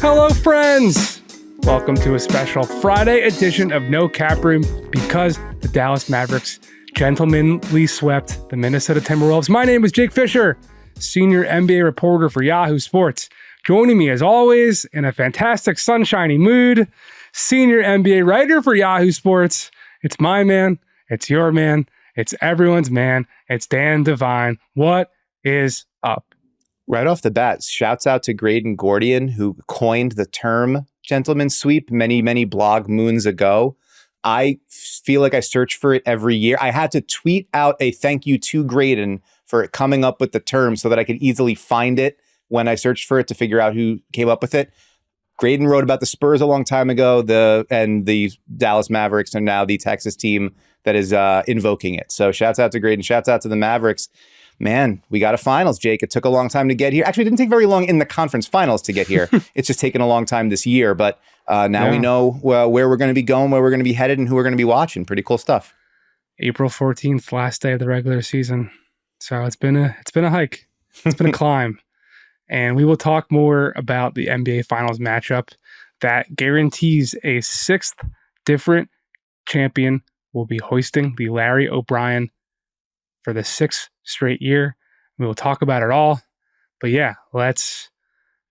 Hello, friends! Welcome to a special Friday edition of No Cap Room because the Dallas Mavericks gentlemanly swept the Minnesota Timberwolves. My name is Jake Fischer, senior NBA reporter for Yahoo Sports. Joining me, as always, in a fantastic sunshiny mood, senior NBA writer for Yahoo Sports. It's my man, it's your man, it's everyone's man, it's Dan Devine. What is up? Right off the bat, shouts out to Graydon Gordian, who coined the term gentleman sweep many blog moons ago. I feel like I search for it every year. I had to tweet out a thank you to Graydon for coming up with the term so that I could easily find it when I searched for it to figure out who came up with it. Graydon wrote about the Spurs a long time ago, and the Dallas Mavericks are now the Texas team that is invoking it. So shouts out to Graydon, shouts out to the Mavericks. Man, we got a finals, Jake. It took a long time to get here. Actually, it didn't take very long in the conference finals to get here. It's just taken a long time this year. But now we know where we're going to be going, where we're going to be headed, and who we're going to be watching. Pretty cool stuff. April 14th, last day of the regular season. So it's been a hike. It's been a climb. And we will talk more about the NBA Finals matchup that guarantees a sixth different champion will be hoisting the Larry O'Brien for the sixth straight year. We will talk about it all. But yeah, let's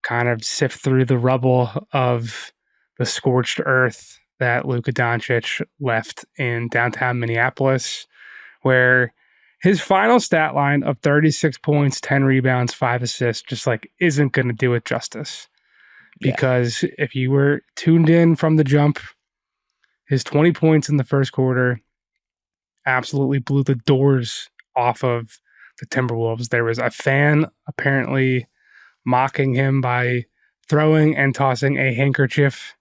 kind of sift through the rubble of the scorched earth that Luka Doncic left in downtown Minneapolis, where his final stat line of 36 points, 10 rebounds, 5 assists just isn't going to do it justice. Because if you were tuned in from the jump, his 20 points in the first quarter absolutely blew the doors off of the Timberwolves. There was a fan apparently mocking him by throwing and tossing a handkerchief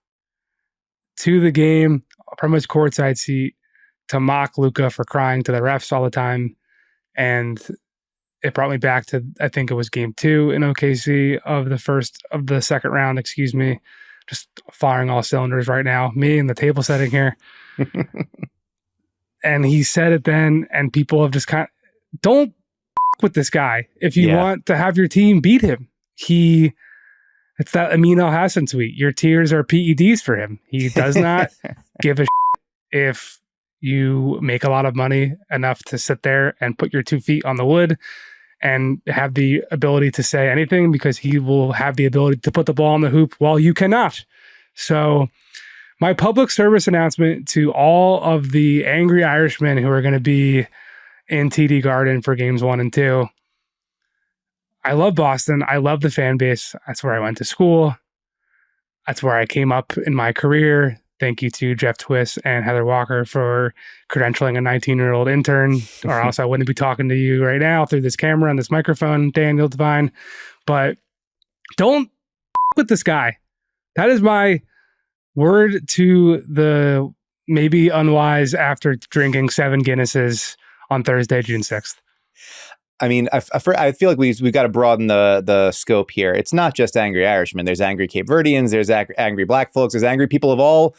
to the game from his courtside seat to mock Luka for crying to the refs all the time. And it brought me back to, I think it was game 2 in OKC of the second round, just firing all cylinders right now. Me and the table setting here. And he said it then, and people have just don't with this guy if you want to have your team beat him. It's that Amin Al-Hassan tweet. Your tears are PEDs for him. He does not give a if you make a lot of money enough to sit there and put your 2 feet on the wood and have the ability to say anything, because he will have the ability to put the ball in the hoop while you cannot. So my public service announcement to all of the angry Irishmen who are going to be in TD Garden for games 1 and 2. I love Boston. I love the fan base. That's where I went to school. That's where I came up in my career. Thank you to Jeff Twiss and Heather Walker for credentialing a 19-year-old intern, or else I wouldn't be talking to you right now through this camera and this microphone, Daniel Devine. But don't with this guy. That is my word to the maybe unwise after drinking 7 Guinnesses on Thursday, June 6th. I mean, I feel like we've got to broaden the scope here. It's not just angry Irishmen. There's angry Cape Verdeans. There's angry black folks. There's angry people of all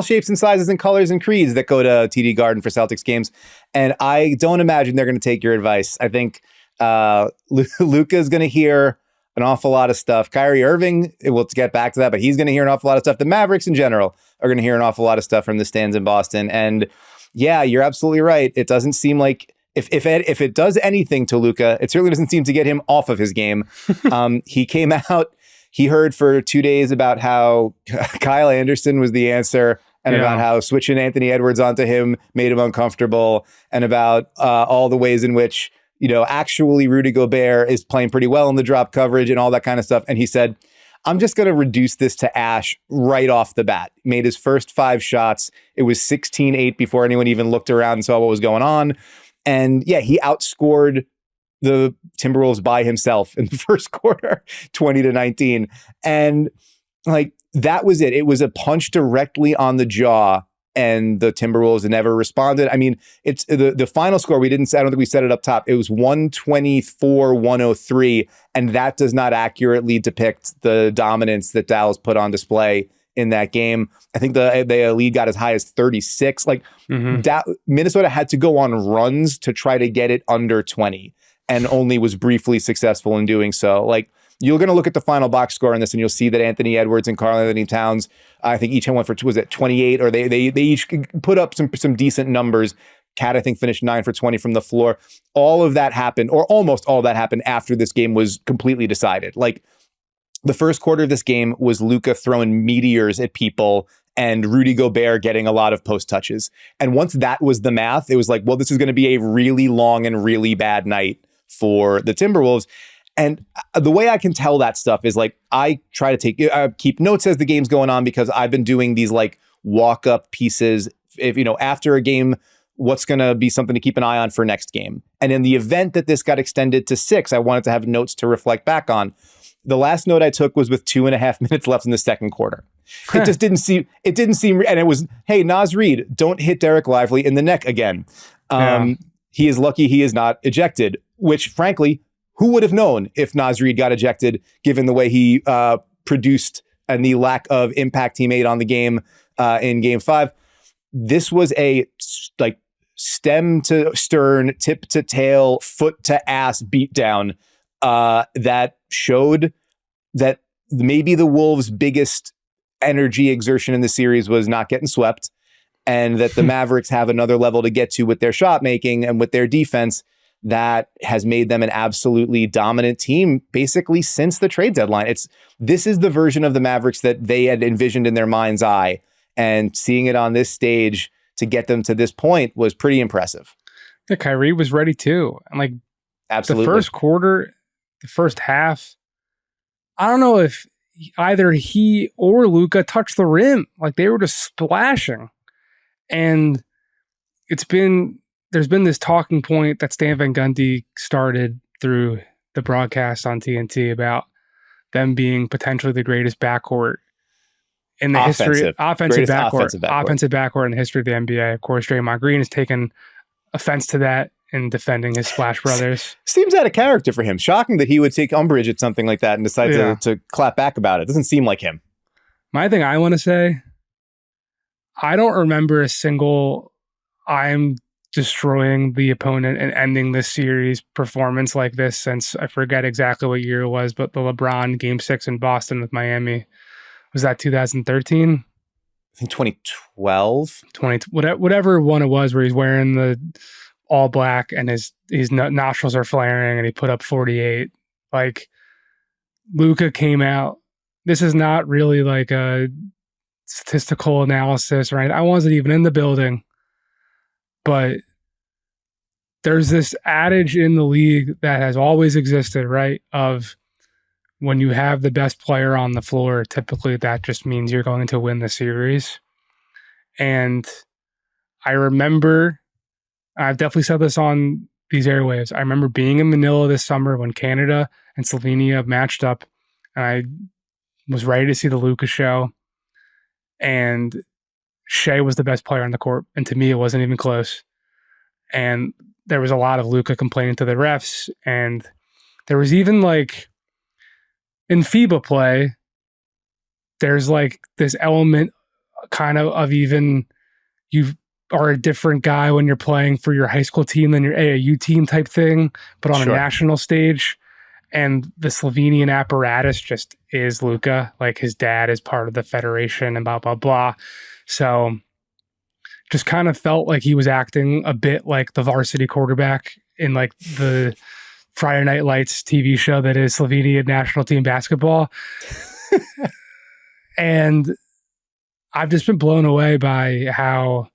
shapes and sizes and colors and creeds that go to TD Garden for Celtics games. And I don't imagine they're going to take your advice. I think Luka is going to hear an awful lot of stuff. Kyrie Irving, we'll get back to that, but he's going to hear an awful lot of stuff. The Mavericks in general are going to hear an awful lot of stuff from the stands in Boston. And yeah, you're absolutely right. It doesn't seem like if it does anything to Luka, it certainly doesn't seem to get him off of his game. He came out, he heard for 2 days about how Kyle Anderson was the answer, and about how switching Anthony Edwards onto him made him uncomfortable, and about all the ways in which, actually Rudy Gobert is playing pretty well in the drop coverage and all that kind of stuff. And he said, I'm just going to reduce this to ash right off the bat. Made his first 5 shots. It was 16-8 before anyone even looked around and saw what was going on. And yeah, he outscored the Timberwolves by himself in the first quarter, 20-19. And that was it. It was a punch directly on the jaw, and the Timberwolves never responded. I mean, it's the final score. I don't think we said it up top. It was 124-103. And that does not accurately depict the dominance that Dallas put on display in that game. I think the lead got as high as 36. Minnesota had to go on runs to try to get it under 20, and only was briefly successful in doing so. you're going to look at the final box score on this and you'll see that Anthony Edwards and Karl-Anthony Towns, I think each went for, was it 28, or they each put up some decent numbers. Cat, I think, finished 9 for 20 from the floor. All of that happened, or almost all of that happened after this game was completely decided. Like, the first quarter of this game was Luka throwing meteors at people and Rudy Gobert getting a lot of post touches. And once that was the math, it was like, well, this is going to be a really long and really bad night for the Timberwolves. And the way I can tell that stuff is, like, I try to keep notes as the game's going on, because I've been doing these like walk up pieces. If, after a game, what's going to be something to keep an eye on for next game. And in the event that this got extended to 6, I wanted to have notes to reflect back on. The last note I took was with 2.5 minutes left in the second quarter. It just didn't seem, and it was, hey, Naz Reid, don't hit Derek Lively in the neck again. He is lucky he is not ejected, which, frankly, who would have known if Naz Reid got ejected, given the way he produced and the lack of impact he made on the game in Game 5. This was a, like, stem to stern, tip to tail, foot to ass beatdown that showed that maybe the Wolves' biggest energy exertion in the series was not getting swept, and that the Mavericks have another level to get to with their shot making and with their defense that has made them an absolutely dominant team basically since the trade deadline. This is the version of the Mavericks that they had envisioned in their mind's eye, and seeing it on this stage to get them to this point was pretty impressive. Yeah, Kyrie was ready too. And, like, absolutely, the first quarter, the first half, I don't know if either he or Luka touched the rim. Like, they were just splashing. And there's been this talking point that Stan Van Gundy started through the broadcast on TNT about them being potentially the greatest backcourt in the offensive backcourt in the history of the NBA. Of course, Draymond Green has taken offense to that in defending his Splash Brothers. Seems out of character for him. Shocking that he would take umbrage at something like that and decide to clap back about it. Doesn't seem like him. My thing I want to say, I don't remember a single I'm destroying the opponent and ending this series performance like this since, I forget exactly what year it was, but the LeBron Game 6 in Boston with Miami. Was that 2013? I think 2012. Whatever one it was, where he's wearing the all black and his nostrils are flaring and he put up 48. Like, Luka came out. This is not really like a statistical analysis, right? I wasn't even in the building, but there's this adage in the league that has always existed, right? Of when you have the best player on the floor, typically that just means you're going to win the series. And I remember, I've definitely said this on these airwaves, I remember being in Manila this summer when Canada and Slovenia matched up, and I was ready to see the Luka show. And Shea was the best player on the court, and to me, it wasn't even close. And there was a lot of Luka complaining to the refs, and there was even, like, in FIBA play, there's like this element kind of even you are a different guy when you're playing for your high school team than your AAU team type thing, but on a national stage. And the Slovenian apparatus just is Luka. Like, his dad is part of the federation and blah, blah, blah. So just kind of felt like he was acting a bit like the varsity quarterback in, like, the Friday Night Lights TV show that is Slovenian national team basketball. And I've just been blown away by how,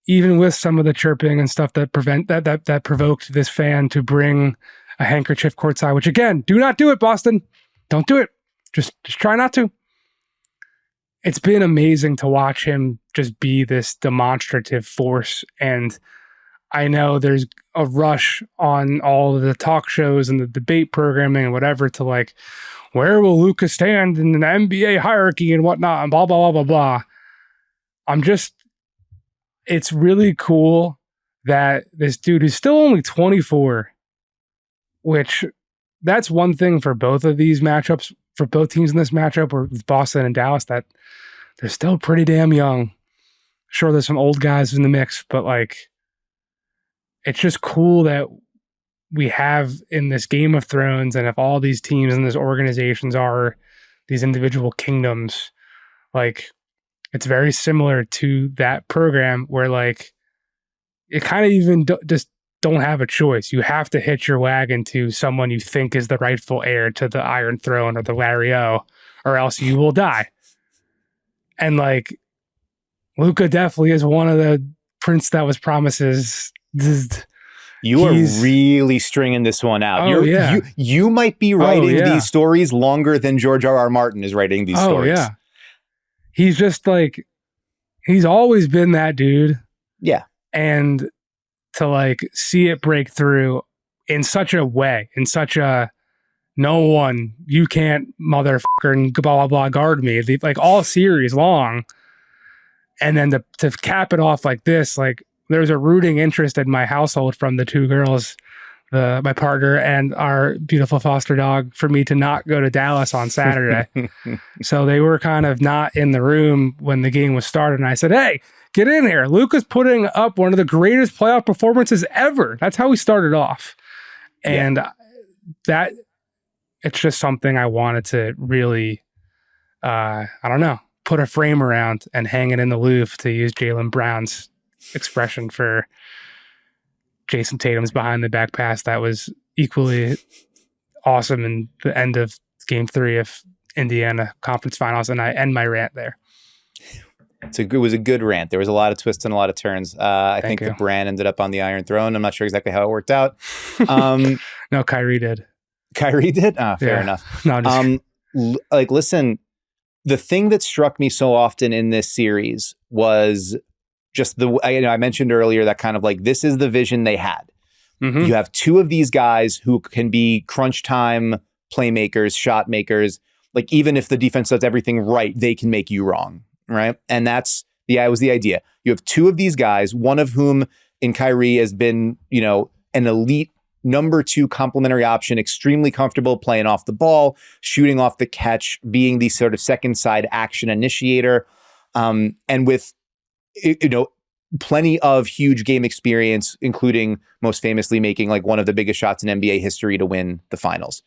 even with some of the chirping and stuff that that provoked this fan to bring a handkerchief courtside, which, again, do not do it, Boston. Don't do it. Just try not to. It's been amazing to watch him just be this demonstrative force. And I know there's a rush on all of the talk shows and the debate programming and whatever to, like, where will Luka stand in the NBA hierarchy and whatnot and blah, blah, blah, blah, blah. It's really cool that this dude is still only 24, which that's one thing for both of these matchups, for both teams in this matchup, or with Boston and Dallas, that they're still pretty damn young. Sure, there's some old guys in the mix, but, like, it's just cool that we have in this Game of Thrones, and if all these teams and these organizations are these individual kingdoms, like it's very similar to that program where like it kind of even just don't have a choice. You have to hitch your wagon to someone you think is the rightful heir to the Iron Throne or the Larry O, or else you will die. And like Luka definitely is one of the Prince that was promises. You are really stringing this one out. Oh, you might be writing these stories longer than George R.R. Martin is writing these stories. Yeah. He's just like, he's always been that dude. Yeah. And to like see it break through in such a way, in such a no one, you can't motherfucker and blah, blah, blah, guard me, like all series long. And then to cap it off like this, like there's a rooting interest in my household from the two girls, my partner and our beautiful foster dog, for me to not go to Dallas on Saturday. So they were kind of not in the room when the game was started. And I said, hey, get in here. Luka's putting up one of the greatest playoff performances ever. That's how we started off. And that it's just something I wanted to really, I don't know, put a frame around and hang it in the Louvre, to use Jaylen Brown's expression for Jayson Tatum's behind the back pass. That was equally awesome in the end of Game 3 of Indiana Conference Finals. And I end my rant there. It was a good rant. There was a lot of twists and a lot of turns. I think the brand ended up on the Iron Throne. I'm not sure exactly how it worked out. No, Kyrie did. Kyrie did? Fair enough. No, like, listen, the thing that struck me so often in this series was just I mentioned earlier that kind of like, this is the vision they had. Mm-hmm. You have two of these guys who can be crunch time playmakers, shot makers. Like, even if the defense does everything right, they can make you wrong. Right. And that was the idea. You have two of these guys, one of whom in Kyrie has been, an elite number 2 complementary option, extremely comfortable playing off the ball, shooting off the catch, being the sort of second side action initiator. And with, plenty of huge game experience, including most famously making like one of the biggest shots in NBA history to win the finals.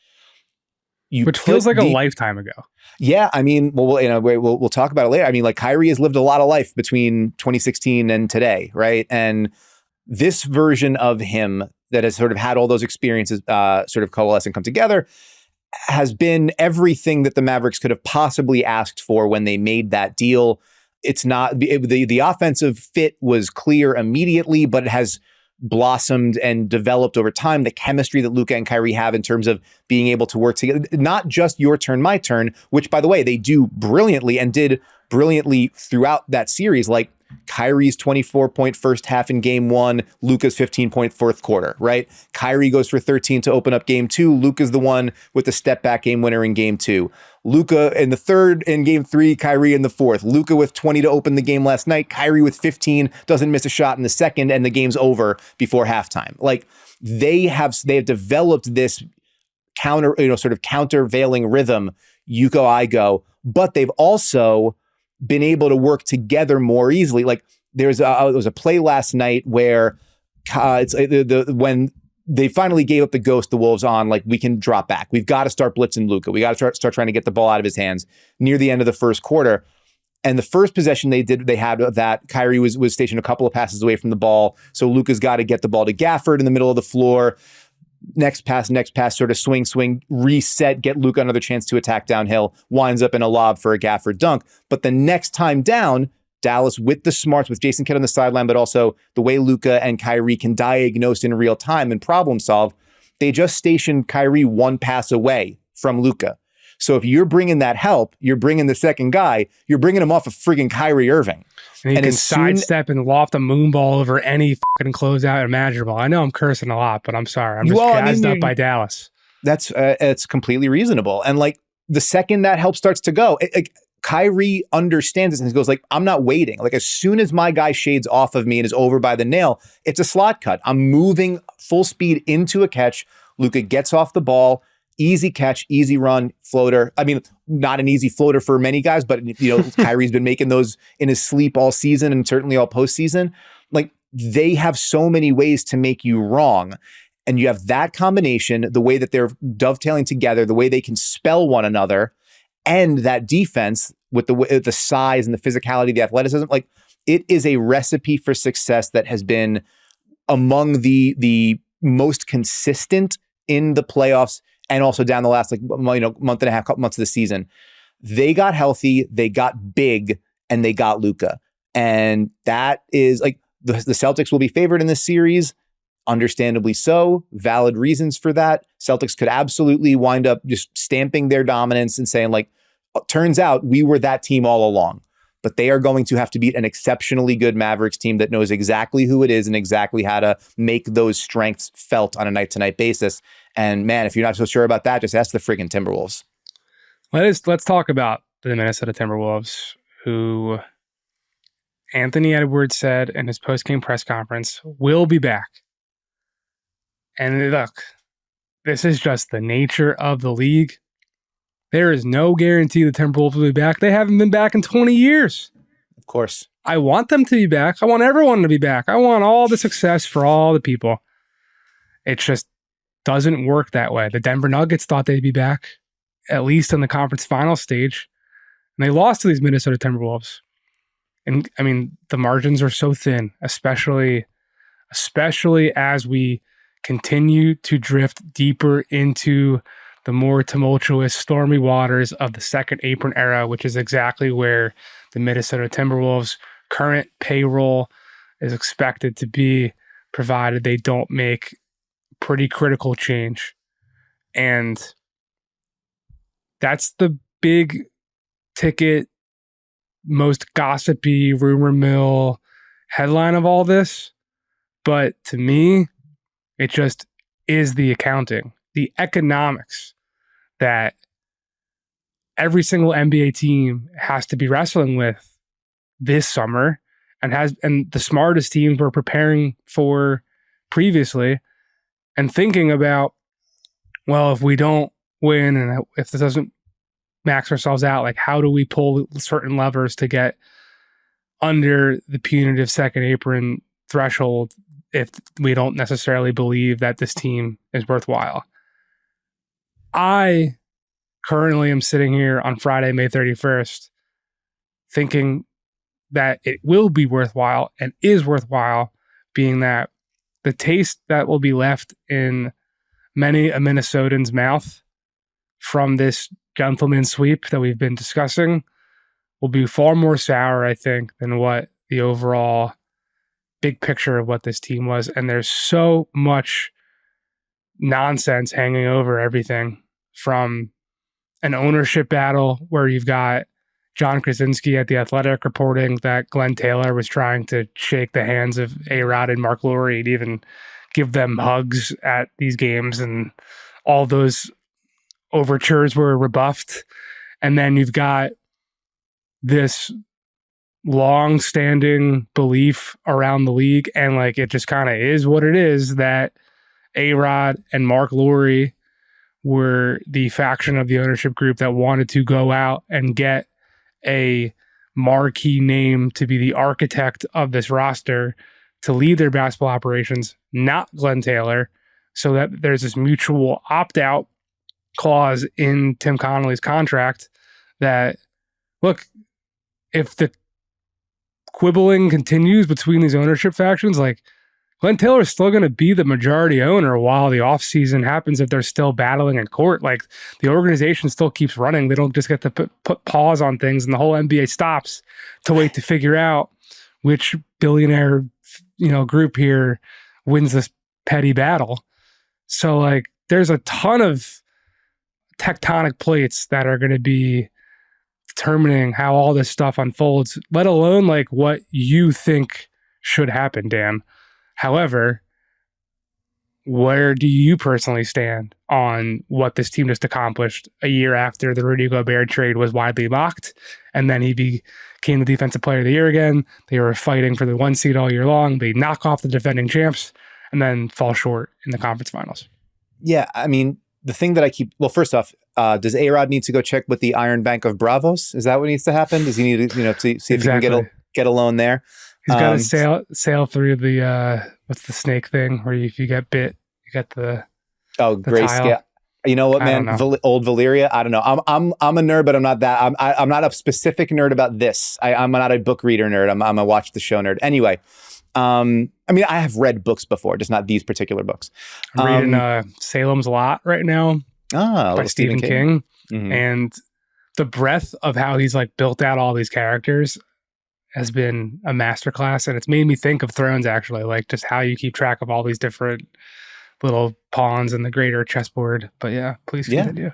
Which feels like a lifetime ago. Yeah, I mean, we'll talk about it later. I mean, like, Kyrie has lived a lot of life between 2016 and today, right? And this version of him that has sort of had all those experiences sort of coalesce and come together has been everything that the Mavericks could have possibly asked for when they made that deal. It's not the offensive fit was clear immediately, but it has blossomed and developed over time. The chemistry that Luka and Kyrie have in terms of being able to work together, not just your turn, my turn, which, by the way, they do brilliantly and did brilliantly throughout that series. Like Kyrie's 24-point first half in game 1, Luka's 15-point fourth quarter, right? Kyrie goes for 13 to open up game 2. Luka's the one with the step back game winner in game 2. Luka in the third in game 3, Kyrie in the fourth. Luka with 20 to open the game last night. Kyrie with 15, doesn't miss a shot in the second, and the game's over before halftime. Like, they have developed this countervailing rhythm. You go, I go, but they've also been able to work together more easily. Like, there was a play last night where when they finally gave up the ghost, the Wolves, on like, we can drop back. We've got to start blitzing Luka. We got to start trying to get the ball out of his hands near the end of the first quarter. And the first possession they had of that, Kyrie was stationed a couple of passes away from the ball. So Luka's got to get the ball to Gafford in the middle of the floor. Next pass, sort of swing, reset, get Luka another chance to attack downhill, winds up in a lob for a Gafford dunk. But the next time down, Dallas, with the smarts, with Jason Kidd on the sideline, but also the way Luka and Kyrie can diagnose in real time and problem solve, they just stationed Kyrie one pass away from Luka. So if you're bringing that help, you're bringing the second guy, you're bringing him off of friggin' Kyrie Irving. And he can sidestep and loft a moon ball over any fucking closeout imaginable. I know I'm cursing a lot, but I'm sorry. I'm just gassed up by Dallas. That's it's completely reasonable. And like, the second that help starts to go, Kyrie understands this and he goes like, I'm not waiting. Like, as soon as my guy shades off of me and is over by the nail, it's a slot cut. I'm moving full speed into a catch. Luka gets off the ball. Easy catch, easy run, floater. I mean, not an easy floater for many guys, but Kyrie's been making those in his sleep all season and certainly all postseason. Like, they have so many ways to make you wrong. And you have that combination, the way that they're dovetailing together, the way they can spell one another, and that defense with the size and the physicality, the athleticism. Like, it is a recipe for success that has been among the most consistent in the playoffs and also down the last month and a half, couple months of the season. They got healthy, they got big, and they got Luka. And that is like the Celtics will be favored in this series. Understandably so, valid reasons for that. Celtics could absolutely wind up just stamping their dominance and saying, like, turns out we were that team all along. But they are going to have to beat an exceptionally good Mavericks team that knows exactly who it is and exactly how to make those strengths felt on a night-to-night basis. And man, if you're not so sure about that, just ask the friggin' Timberwolves. Let's talk about the Minnesota Timberwolves, who Anthony Edwards said in his post-game press conference will be back. And look, this is just the nature of the league. There is no guarantee the Timberwolves will be back. They haven't been back in 20 years. Of course. I want them to be back. I want everyone to be back. I want all the success for all the people. It just doesn't work that way. The Denver Nuggets thought they'd be back, at least in the conference final stage. And they lost to these Minnesota Timberwolves. And I mean, the margins are so thin, especially as we continue to drift deeper into the more tumultuous, stormy waters of the second apron era, which is exactly where the Minnesota Timberwolves' current payroll is expected to be, provided they don't make pretty critical change. And that's the big ticket, most gossipy rumor mill headline of all this. But to me, it just is the accounting, the economics that every single NBA team has to be wrestling with this summer, and the smartest teams were preparing for previously, and thinking about, well, if we don't win and if this doesn't max ourselves out, like, how do we pull certain levers to get under the punitive second apron threshold if we don't necessarily believe that this team is worthwhile. I currently am sitting here on Friday, May 31st, thinking that it will be worthwhile and is worthwhile, being that the taste that will be left in many a Minnesotan's mouth from this gentleman sweep that we've been discussing will be far more sour, I think, than what the overall big picture of what this team was. And there's so much nonsense hanging over everything, from an ownership battle where you've got John Krasinski at The Athletic reporting that Glenn Taylor was trying to shake the hands of A-Rod and Mark Lowry and even give them hugs at these games, and all those overtures were rebuffed. And then you've got this long-standing belief around the league, and like, it just kind of is what it is, that A-Rod and Mark Lowry were the faction of the ownership group that wanted to go out and get a marquee name to be the architect of this roster to lead their basketball operations, not Glenn Taylor, so that there's this mutual opt-out clause in Tim Connolly's contract that, look, if the quibbling continues between these ownership factions, like, Glenn Taylor is still going to be the majority owner while the offseason happens. If they're still battling in court, like, the organization still keeps running. They don't just get to put pause on things, and the whole NBA stops to wait to figure out which billionaire, group here wins this petty battle. So, like, there's a ton of tectonic plates that are going to be determining how all this stuff unfolds, let alone like what you think should happen, Dan. However, where do you personally stand on what this team just accomplished a year after the Rudy Gobert trade was widely mocked, and then he became the defensive player of the year again? They were fighting for the 1 seed all year long. They knock off the defending champs and then fall short in the conference finals. Yeah, I mean, the thing that first off, does A-Rod need to go check with the Iron Bank of Bravos? Is that what needs to happen? Does he need to, see if he can get a loan there? He's got to sail through the what's the snake thing where if you get bit, you You got the grayscale. tile. You know what, I don't man? know. Old Valyria. I don't know. I'm a nerd, but I'm not that. I'm not a specific nerd about this. I'm not a book reader nerd. I'm a watch the show nerd. Anyway, I mean, I have read books before, just not these particular books. I'm reading Salem's Lot right now by Stephen King. Mm-hmm. And the breadth of how he's like built out all these characters has been a masterclass, and it's made me think of Thrones, actually, like just how you keep track of all these different little pawns in the greater chessboard. But yeah, please continue.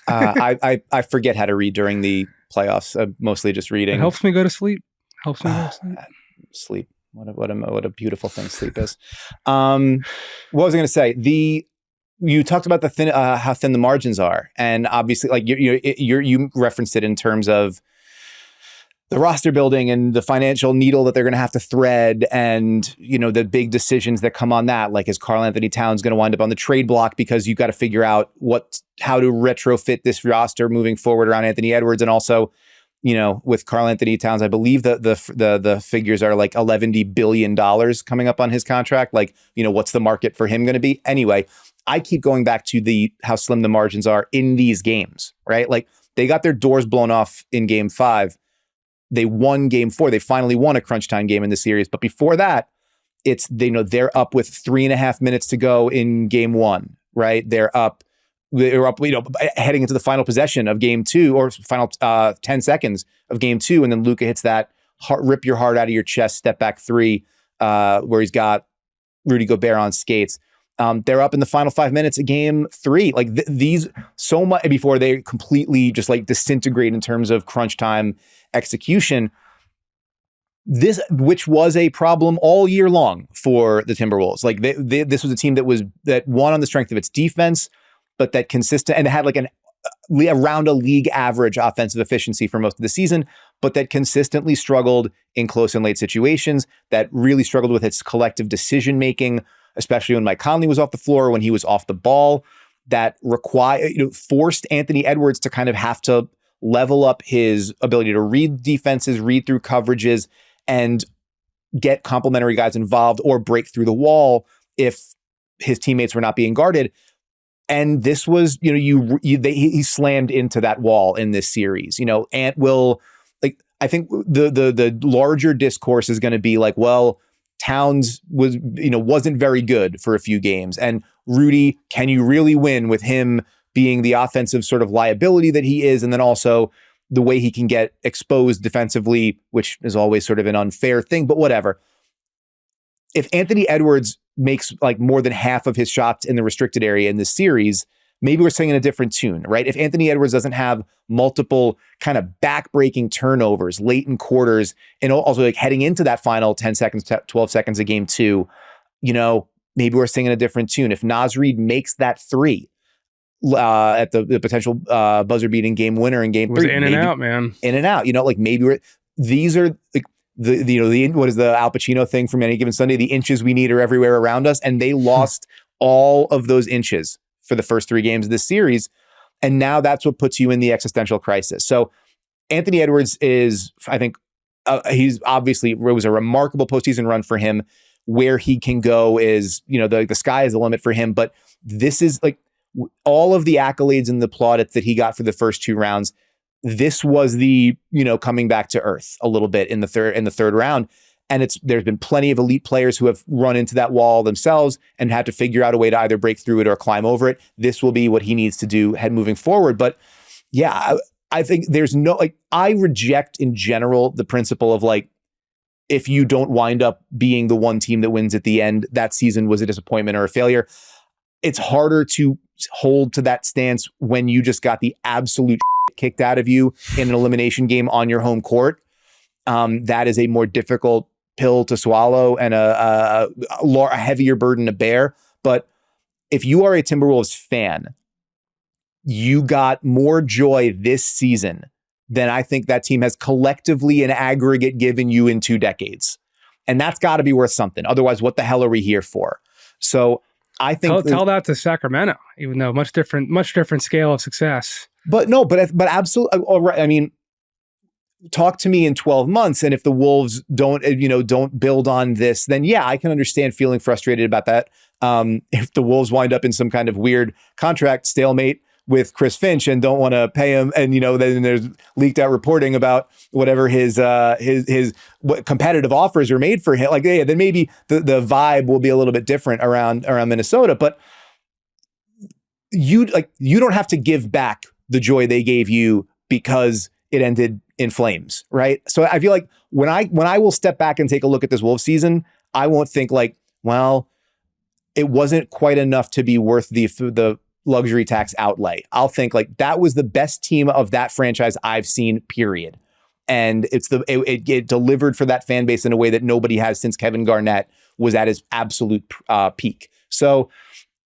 I forget how to read during the playoffs. I'm mostly just reading. It helps me go to sleep. Sleep. What a beautiful thing sleep is. What was I going to say? You talked about the how thin the margins are, and obviously, like you referenced it in terms of the roster building and the financial needle that they're going to have to thread, and the big decisions that come on that. Like, is Karl Anthony Towns going to wind up on the trade block because you've got to figure out how to retrofit this roster moving forward around Anthony Edwards, and also, with Karl Anthony Towns, I believe that the figures are like $11 billion coming up on his contract. Like, what's the market for him going to be? Anyway, I keep going back to how slim the margins are in these games, right? Like, they got their doors blown off in Game 5. They won Game 4. They finally won a crunch time game in the series. But before that, they're up with 3.5 minutes to go in Game 1, right? They're up, heading into the final possession of Game 2, or final 10 seconds of Game 2. And then Luka hits that rip your heart out of your chest step back three, where he's got Rudy Gobert on skates. They're up in the final 5 minutes of Game 3. Like these, so much before they completely just like disintegrate in terms of crunch time execution. This, which was a problem all year long for the Timberwolves. Like this was a team that won on the strength of its defense, but that consistent, and it had like around a league average offensive efficiency for most of the season, but that consistently struggled in close and late situations, that really struggled with its collective decision making, especially when Mike Conley was off the floor, when he was off the ball, that forced Anthony Edwards to kind of have to level up his ability to read defenses, read through coverages, and get complementary guys involved or break through the wall if his teammates were not being guarded. And this was, he slammed into that wall in this series. Ant will, like, I think the larger discourse is going to be like, well, Towns wasn't very good for a few games, and Rudy, can you really win with him being the offensive sort of liability that he is, and then also the way he can get exposed defensively, which is always sort of an unfair thing, but whatever. If Anthony Edwards makes like more than half of his shots in the restricted area in this series, maybe we're singing a different tune, right? If Anthony Edwards doesn't have multiple kind of back-breaking turnovers late in quarters, and also like heading into that final 10 seconds, 12 seconds of Game 2, maybe we're singing a different tune. If Naz Reid makes that three at the potential buzzer-beating game winner in Game 3, in and out, man, in and out. Like maybe these are like the what is the Al Pacino thing from Any Given Sunday? The inches we need are everywhere around us, and they lost all of those inches for the first 3 games of this series, and now that's what puts you in the existential crisis. So Anthony Edwards is, I think, he's obviously, it was a remarkable postseason run for him. Where he can go is, the sky is the limit for him. But this is like all of the accolades and the plaudits that he got for the first 2 rounds. This was the, coming back to earth a little bit in the third round. And there's been plenty of elite players who have run into that wall themselves and had to figure out a way to either break through it or climb over it. This will be what he needs to do moving forward. But yeah, I think there's I reject in general the principle of like, if you don't wind up being the one team that wins at the end, that season was a disappointment or a failure. It's harder to hold to that stance when you just got the absolute kicked out of you in an elimination game on your home court. That is a more difficult pill to swallow and a heavier burden to bear. But if you are a Timberwolves fan, you got more joy this season than I think that team has collectively in aggregate given you in 2 decades. And that's got to be worth something. Otherwise, what the hell are we here for? So I think tell that to Sacramento, even though much different scale of success. But absolutely. All right. I mean, talk to me in 12 months. And if the Wolves don't build on this, then yeah, I can understand feeling frustrated about that. if the Wolves wind up in some kind of weird contract stalemate with Chris Finch and don't want to pay him, and then there's leaked out reporting about whatever his what competitive offers are made for him, like then maybe the vibe will be a little bit different around Minnesota. But you don't have to give back the joy they gave you because it ended in flames, right? So I feel like when I will step back and take a look at this Wolves season, I won't think like, well, it wasn't quite enough to be worth the luxury tax outlay. I'll think like that was the best team of that franchise I've seen, period. And it delivered for that fan base in a way that nobody has since Kevin Garnett was at his absolute peak. So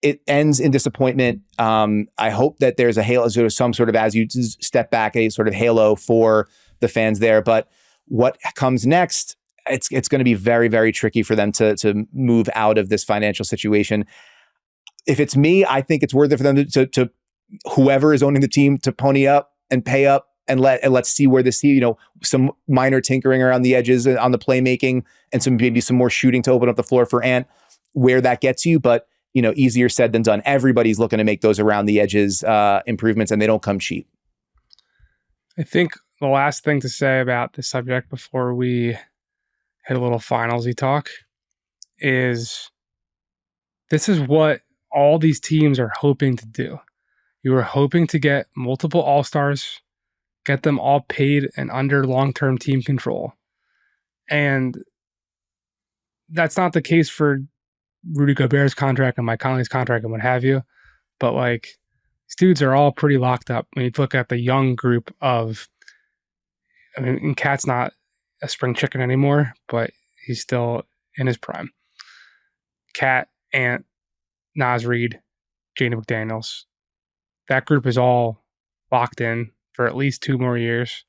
it ends in disappointment. I hope that there's a halo, some sort of, as you step back, a sort of halo for the fans there. But what comes next, it's going to be very, very tricky for them to move out of this financial situation. If it's me, I think it's worth it for them to whoever is owning the team to pony up and pay up and let's see where this, some minor tinkering around the edges on the playmaking and maybe some more shooting to open up the floor for Ant, where that gets you. But easier said than done. Everybody's looking to make those around the edges improvements, and they don't come cheap. I think the last thing to say about this subject before we hit a little finals-y talk is this is what all these teams are hoping to do. You are hoping to get multiple all-stars, get them all paid and under long-term team control. And that's not the case for Rudy Gobert's contract and Mike Conley's contract and what have you. But like, these dudes are all pretty locked up. When you look at the young group of, and Cat's not a spring chicken anymore, but he's still in his prime. Cat, Ant, Naz Reid, Jaden McDaniels. That group is all locked in for at least 2 more years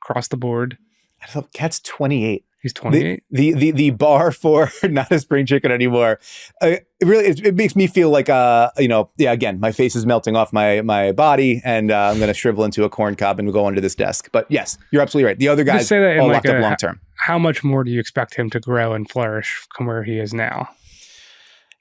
across the board. I thought Cat's 28. He's 28. The bar for not a spring chicken anymore. It makes me feel like again, my face is melting off my body, and I'm going to shrivel into a corn cob and go under this desk. But yes, you're absolutely right. The other guys all locked up long term. How much more do you expect him to grow and flourish from where he is now?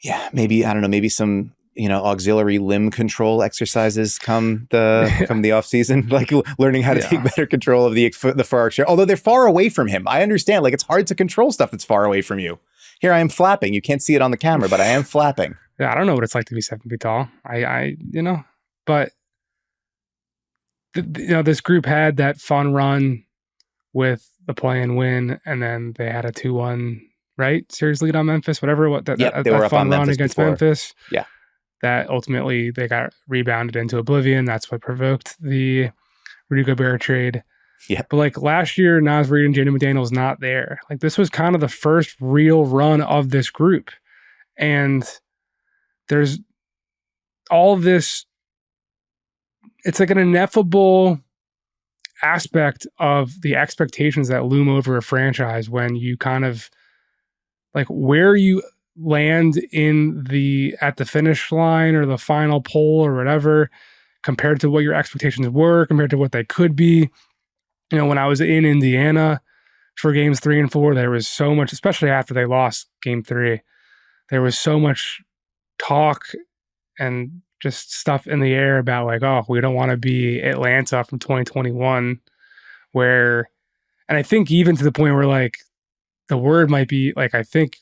Yeah, maybe, I don't know, maybe some auxiliary limb control exercises come the off season, like learning how to take better control of the far arc share. Although they're far away from him, I understand. Like, it's hard to control stuff that's far away from you. Here I am flapping. You can't see it on the camera, but I am flapping. Yeah, I don't know what it's like to be 7 feet tall. But this group had that fun run with the play and win, and then they had a 2-1 series lead on Memphis, whatever. They were up fun on run Memphis against Memphis. Yeah. That ultimately they got rebounded into oblivion. That's what provoked the Rudy Gobert trade. Yeah. But like last year, Naz Reid and Jaden McDaniels not there. Like, this was kind of the first real run of this group. And there's all this, it's like an ineffable aspect of the expectations that loom over a franchise when you kind of like where you land at the finish line or the final poll or whatever, compared to what your expectations were, compared to what they could be. When I was in Indiana for games 3 and 4, there was so much, especially after they lost game 3, there was so much talk and just stuff in the air about like, oh, we don't want to be Atlanta from 2021, and I think even to the point where like the word might be like, I think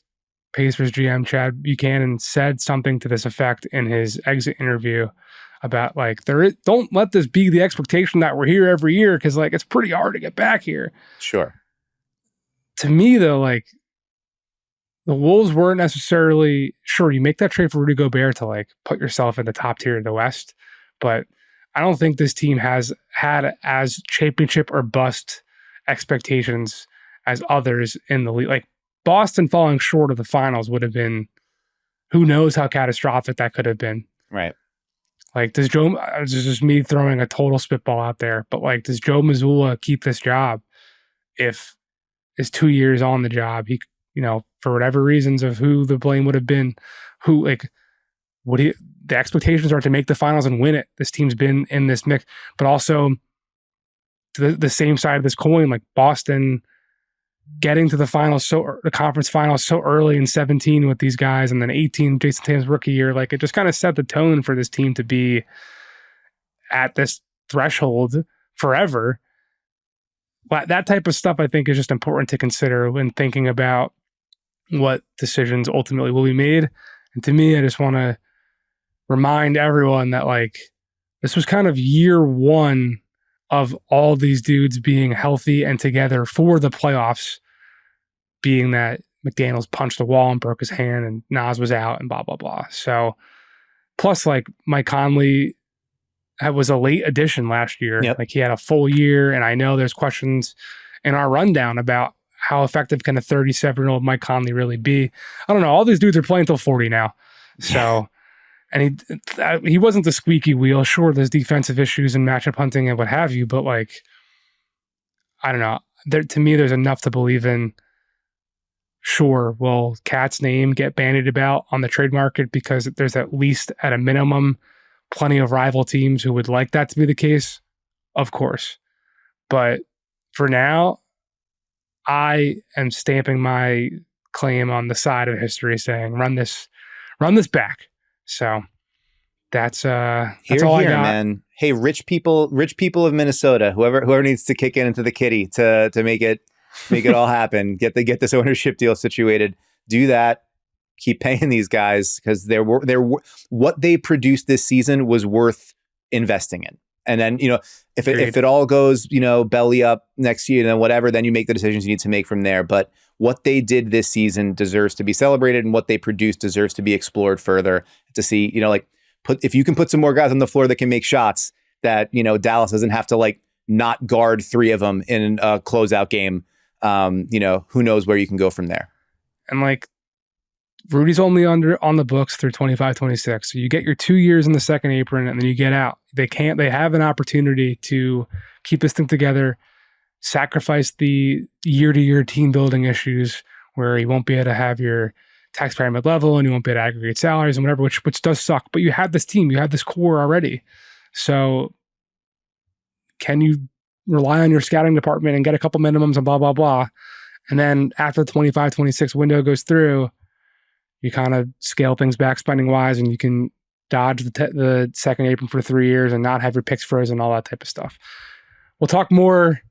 Pacers GM Chad Buchanan said something to this effect in his exit interview about like, don't let this be the expectation that we're here every year, because like it's pretty hard to get back here. Sure. To me though, like the Wolves weren't necessarily sure. You make that trade for Rudy Gobert to like put yourself in the top tier of the West, but I don't think this team has had as championship or bust expectations as others in the league. Like, Boston falling short of the finals would have been, who knows how catastrophic that could have been. Right. Like, this is just me throwing a total spitball out there, but like, does Joe Mazzulla keep this job if his 2 years on the job, he, for whatever reasons of who the blame would have been, the expectations are to make the finals and win it. This team's been in this mix, but also the same side of this coin, like Boston getting to the finals, the conference finals so early in 17 with these guys, and then 18, Jayson Tatum's rookie year, like it just kind of set the tone for this team to be at this threshold forever. But that type of stuff, I think, is just important to consider when thinking about what decisions ultimately will be made. And to me, I just want to remind everyone that like this was kind of year one of all these dudes being healthy and together for the playoffs, being that McDaniels punched the wall and broke his hand and Nas was out and blah, blah, blah. So plus like Mike Conley was a late addition last year. Yep. Like he had a full year, and I know there's questions in our rundown about how effective can a 37-year-old Mike Conley really be. I don't know. All these dudes are playing till 40 now. So, and he wasn't the squeaky wheel. Sure, there's defensive issues and matchup hunting and what have you, but like, I don't know. To me, there's enough to believe in. Sure, will Cat's name get bandied about on the trade market because there's at least at a minimum plenty of rival teams who would like that to be the case? Of course. But for now, I am stamping my claim on the side of history saying run this back. So that's all I got. Man. Hey, rich people of Minnesota, whoever needs to kick into the kitty to make it all happen, get this ownership deal situated. Do that. Keep paying these guys because what they produced this season was worth investing in. And then, if it all goes, belly up next year, then whatever, then you make the decisions you need to make from there. But what they did this season deserves to be celebrated, and what they produced deserves to be explored further to see, if you can put some more guys on the floor that can make shots that, Dallas doesn't have to like not guard three of them in a closeout game. Who knows where you can go from there. And like, Rudy's only on the books through 25-26. So you get your 2 years in the second apron and then you get out. They have an opportunity to keep this thing together, sacrifice the year-to-year team building issues where you won't be able to have your tax pyramid level and you won't be able to aggregate salaries and whatever, which does suck. But you have this team, you have this core already. So can you rely on your scouting department and get a couple minimums and blah, blah, blah. And then after the 25-26 window goes through, you kind of scale things back spending wise, and you can dodge the second apron for 3 years and not have your picks frozen, all that type of stuff. We'll talk more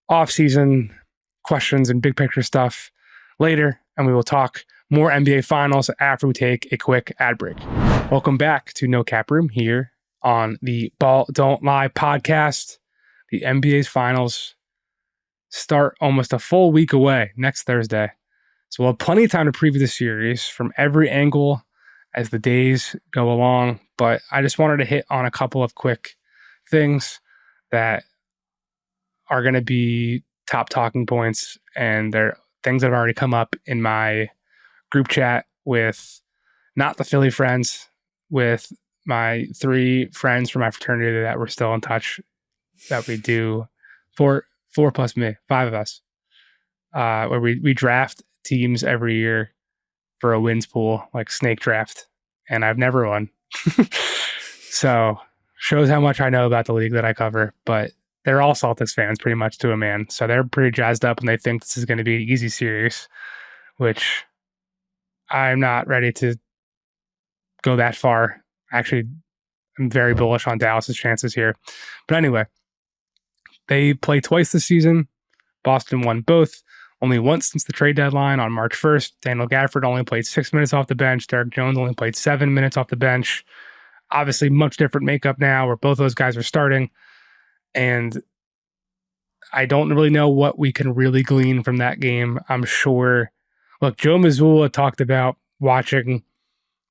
off-season questions and big picture stuff later, and we will talk more NBA Finals after we take a quick ad break. Welcome back to No Cap Room here on the Ball Don't Lie podcast. The NBA's Finals start almost a full week away next Thursday. So we'll have plenty of time to preview the series from every angle as the days go along. But I just wanted to hit on a couple of quick things that are going to be top talking points. And they're things that have already come up in my group chat with not the Philly friends, with my 3 friends from my fraternity that we're still in touch, that we do 4 plus me, 5 of us, where we draft teams every year for a wins pool, like snake draft, and I've never won. So shows how much I know about the league that I cover. But they're all Celtics fans pretty much to a man, so they're pretty jazzed up and they think this is going to be an easy series, which I'm not ready to go that far. Actually, I'm very bullish on Dallas's chances here. But anyway, they play twice this season. Boston won both. Only once since the trade deadline on March 1st. Daniel Gafford only played 6 minutes off the bench. Derek Jones only played 7 minutes off the bench. Obviously, much different makeup now where both those guys are starting. And I don't really know what we can really glean from that game. I'm sure. Look, Joe Mazzulla talked about watching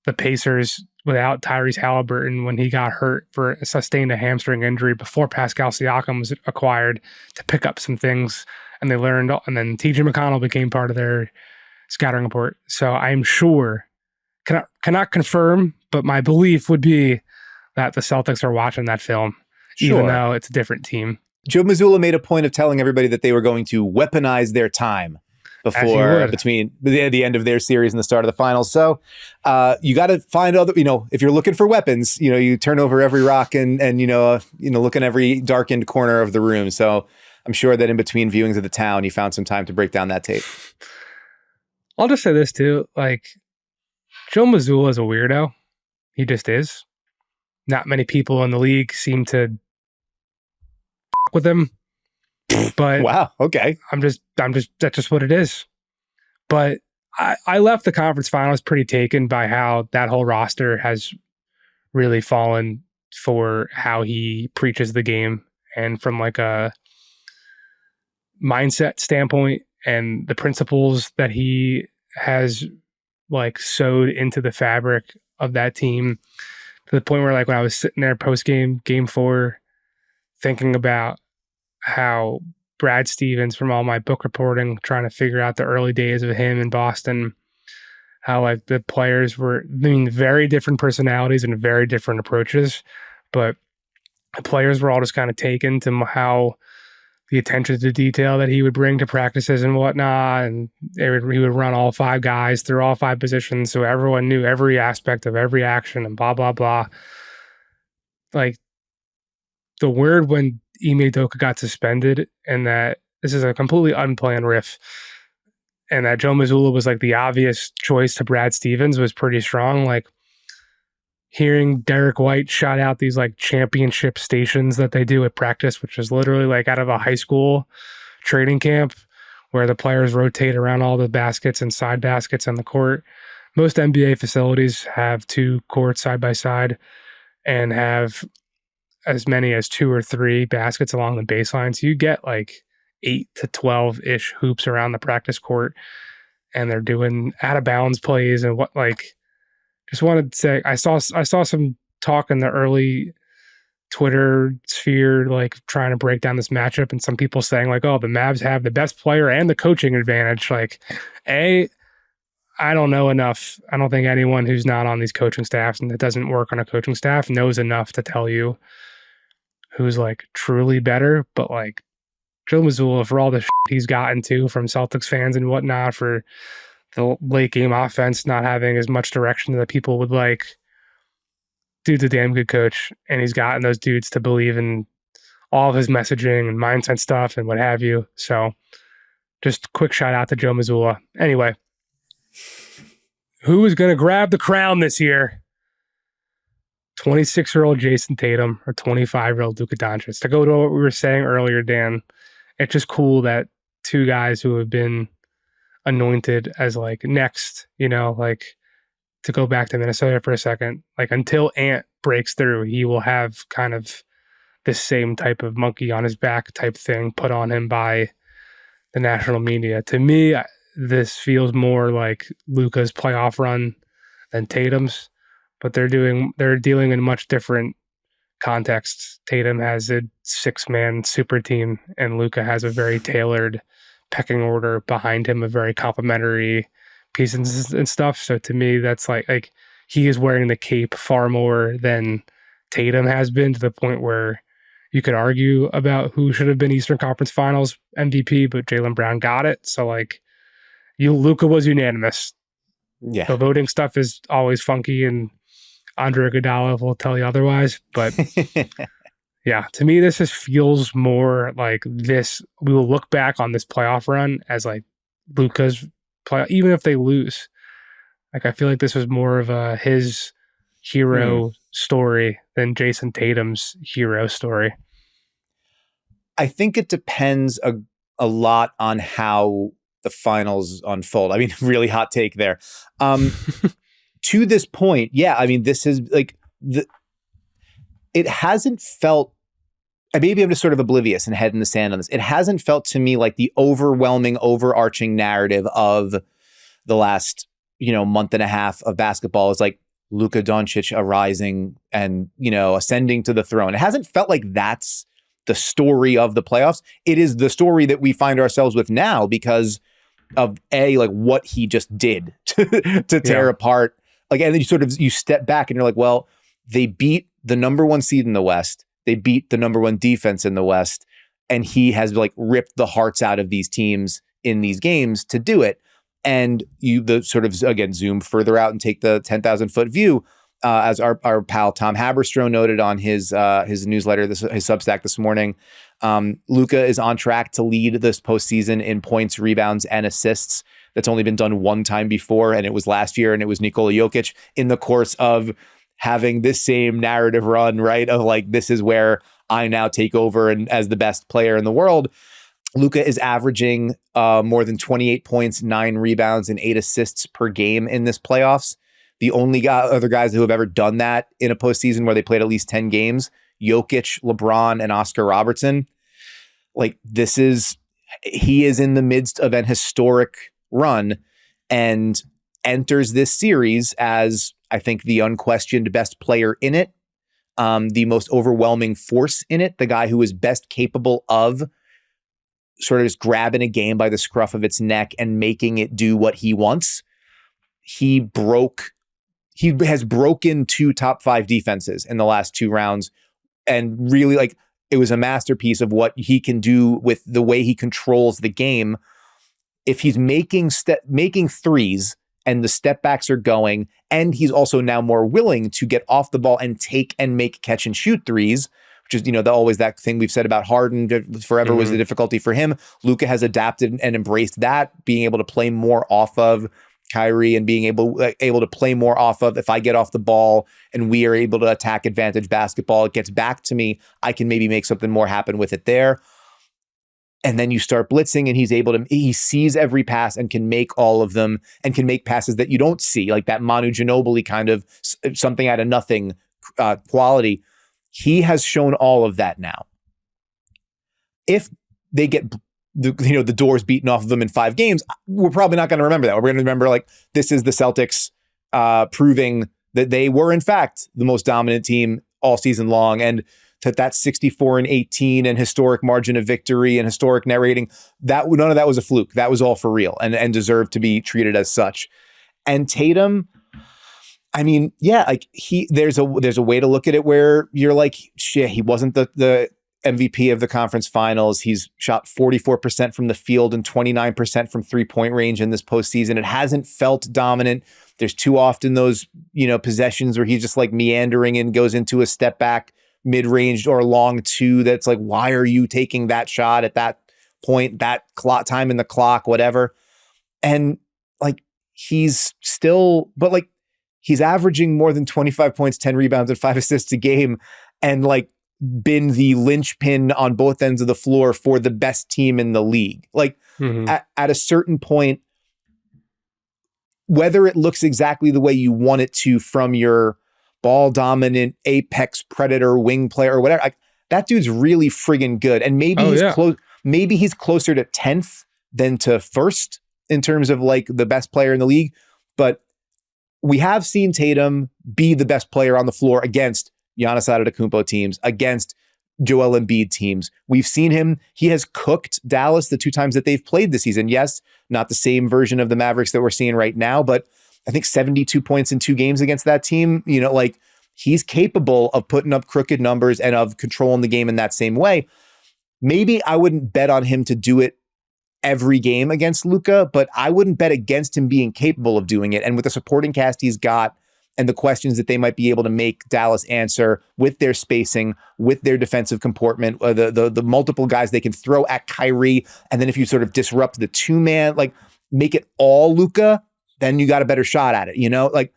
the Pacers without Tyrese Halliburton when he got hurt sustained a hamstring injury before Pascal Siakam was acquired, to pick up some things. And they learned, and then TJ McConnell became part of their scouting report. So I'm sure, cannot confirm, but my belief would be that the Celtics are watching that film, even though it's a different team. Joe Mazzulla made a point of telling everybody that they were going to weaponize their time between the end of their series and the start of the finals. So you got to find other, if you're looking for weapons, you turn over every rock and look in every darkened corner of the room. So I'm sure that in between viewings of The Town, you found some time to break down that tape. I'll just say this too. Like, Joe Mazzulla is a weirdo. He just is. Not many people in the league seem to with him. But wow, okay. that's just what it is. But I left the conference finals pretty taken by how that whole roster has really fallen for how he preaches the game, and from like a mindset standpoint and the principles that he has like sewed into the fabric of that team, to the point where like when I was sitting there post game 4 thinking about how Brad Stevens, from all my book reporting, trying to figure out the early days of him in Boston, how like the players were, very different personalities and very different approaches, but the players were all just kind of taken to how the attention to detail that he would bring to practices and whatnot, and he would run all 5 guys through all 5 positions, so everyone knew every aspect of every action and blah blah blah. Like, the word when Ime Udoka got suspended, and that this is a completely unplanned riff, and that Joe Mazzulla was like the obvious choice to Brad Stevens, was pretty strong. Like, hearing Derek White shout out these like championship stations that they do at practice, which is literally like out of a high school training camp where the players rotate around all the baskets and side baskets on the court. Most NBA facilities have 2 courts side by side and have as many as 2 or 3 baskets along the baseline. So you get like 8 to 12-ish hoops around the practice court, and they're doing out of bounds plays and what, like, just wanted to say, I saw some talk in the early Twitter sphere, like trying to break down this matchup, and some people saying like, oh, the Mavs have the best player and the coaching advantage. Like, I don't know enough. I don't think anyone who's not on these coaching staffs and that doesn't work on a coaching staff knows enough to tell you who's like truly better. But like, Joe Mazzulla, for all the shit he's gotten to from Celtics fans and whatnot, for the late game offense not having as much direction that people would like, dude's a damn good coach, and he's gotten those dudes to believe in all of his messaging and mindset stuff and what have you. So just quick shout out to Joe Mazzulla. Anyway, who is going to grab the crown this year? 26-year-old Jayson Tatum or 25-year-old Luka Doncic? To go to what we were saying earlier, Dan, it's just cool that 2 guys who have been anointed as like next, like, to go back to Minnesota for a second, like until Ant breaks through, he will have kind of this same type of monkey on his back type thing put on him by the national media. To me, this feels more like Luka's playoff run than Tatum's, but they're dealing in much different contexts. Tatum has a 6-man super team, and Luka has a very tailored pecking order behind him, a very complimentary pieces and stuff. So to me, that's like he is wearing the cape far more than Tatum has been, to the point where you could argue about who should have been Eastern Conference Finals MVP, but Jaylen Brown got it. So like, Luka was unanimous. Yeah. The voting stuff is always funky, and Andre Iguodala will tell you otherwise. But yeah, to me, this just feels more like this. We will look back on this playoff run as like Luka's play, even if they lose. Like, I feel like this was more of his hero story than Jayson Tatum's hero story. I think it depends a lot on how the finals unfold. I mean, really hot take there. To this point, yeah, I mean, this is like it hasn't felt, maybe I'm just sort of oblivious and head in the sand on this. It hasn't felt to me like the overwhelming, overarching narrative of the last, month and a half of basketball is like Luka Doncic arising and, ascending to the throne. It hasn't felt like that's the story of the playoffs. It is the story that we find ourselves with now because of like what he just did to tear apart. Like, and then you step back and you're like, well, they beat the number 1 seed in the West. They beat the number 1 defense in the West. And he has like ripped the hearts out of these teams in these games to do it. And you again, zoom further out and take the 10,000 foot view. as our pal Tom Haberstroh noted on his newsletter, his Substack this morning, Luka is on track to lead this postseason in points, rebounds, and assists. That's only been done one time before, and it was last year, and it was Nikola Jokic in the course of having this same narrative run, right? Of like, this is where I now take over and as the best player in the world. Luka is averaging more than 28 points, 9 rebounds, and 8 assists per game in this playoffs. The only other guys who have ever done that in a postseason where they played at least 10 games, Jokic, LeBron, and Oscar Robertson. Like, he is in the midst of an historic run and enters this series as, I think, the unquestioned best player in it, the most overwhelming force in it, the guy who is best capable of sort of just grabbing a game by the scruff of its neck and making it do what he wants. He has broken 2 top 5 defenses in the last 2 rounds, and really, like, it was a masterpiece of what he can do with the way he controls the game. If he's making threes and the step backs are going, and he's also now more willing to get off the ball and take and make catch and shoot threes, which is, always that thing we've said about Harden forever was the difficulty for him. Luka has adapted and embraced that, being able to play more off of Kyrie and being able to play more off of, if I get off the ball and we are able to attack advantage basketball, it gets back to me, I can maybe make something more happen with it there. And then you start blitzing and he sees every pass and can make all of them and can make passes that you don't see, like that Manu Ginobili kind of something out of nothing quality. He has shown all of that now. If they get the doors beaten off of them in 5 games, we're probably not going to remember that. We're going to remember, like, this is the Celtics proving that they were in fact the most dominant team all season long, and that 64-18 and historic margin of victory and historic net rating, that none of that was a fluke. That was all for real and deserved to be treated as such. And Tatum, I mean, yeah, like there's a way to look at it where you're like, shit, he wasn't the MVP of the conference finals. He's shot 44% from the field and 29% from 3-point range in this postseason. It hasn't felt dominant. There's too often those, possessions where he's just like meandering and goes into a step back mid-range or long 2. That's like, why are you taking that shot at that point, that clock time in the clock, whatever. And like, he's averaging more than 25 points, 10 rebounds, and 5 assists a game. And like, been the linchpin on both ends of the floor for the best team in the league. Like, at a certain point, whether it looks exactly the way you want it to from your ball dominant apex predator wing player or whatever, like, that dude's really friggin' good. And maybe he's closer to 10th than to 1st in terms of like the best player in the league. But we have seen Tatum be the best player on the floor against Giannis Antetokounmpo teams, against Joel Embiid teams. We've seen him. He has cooked Dallas the 2 times that they've played this season. Yes, not the same version of the Mavericks that we're seeing right now, but I think 72 points in 2 games against that team. Like, he's capable of putting up crooked numbers and of controlling the game in that same way. Maybe I wouldn't bet on him to do it every game against Luka, but I wouldn't bet against him being capable of doing it. And with the supporting cast he's got, and the questions that they might be able to make Dallas answer with their spacing, with their defensive comportment, the multiple guys they can throw at Kyrie, and then if you sort of disrupt the 2-man, like make it all Luka, then you got a better shot at it. Like,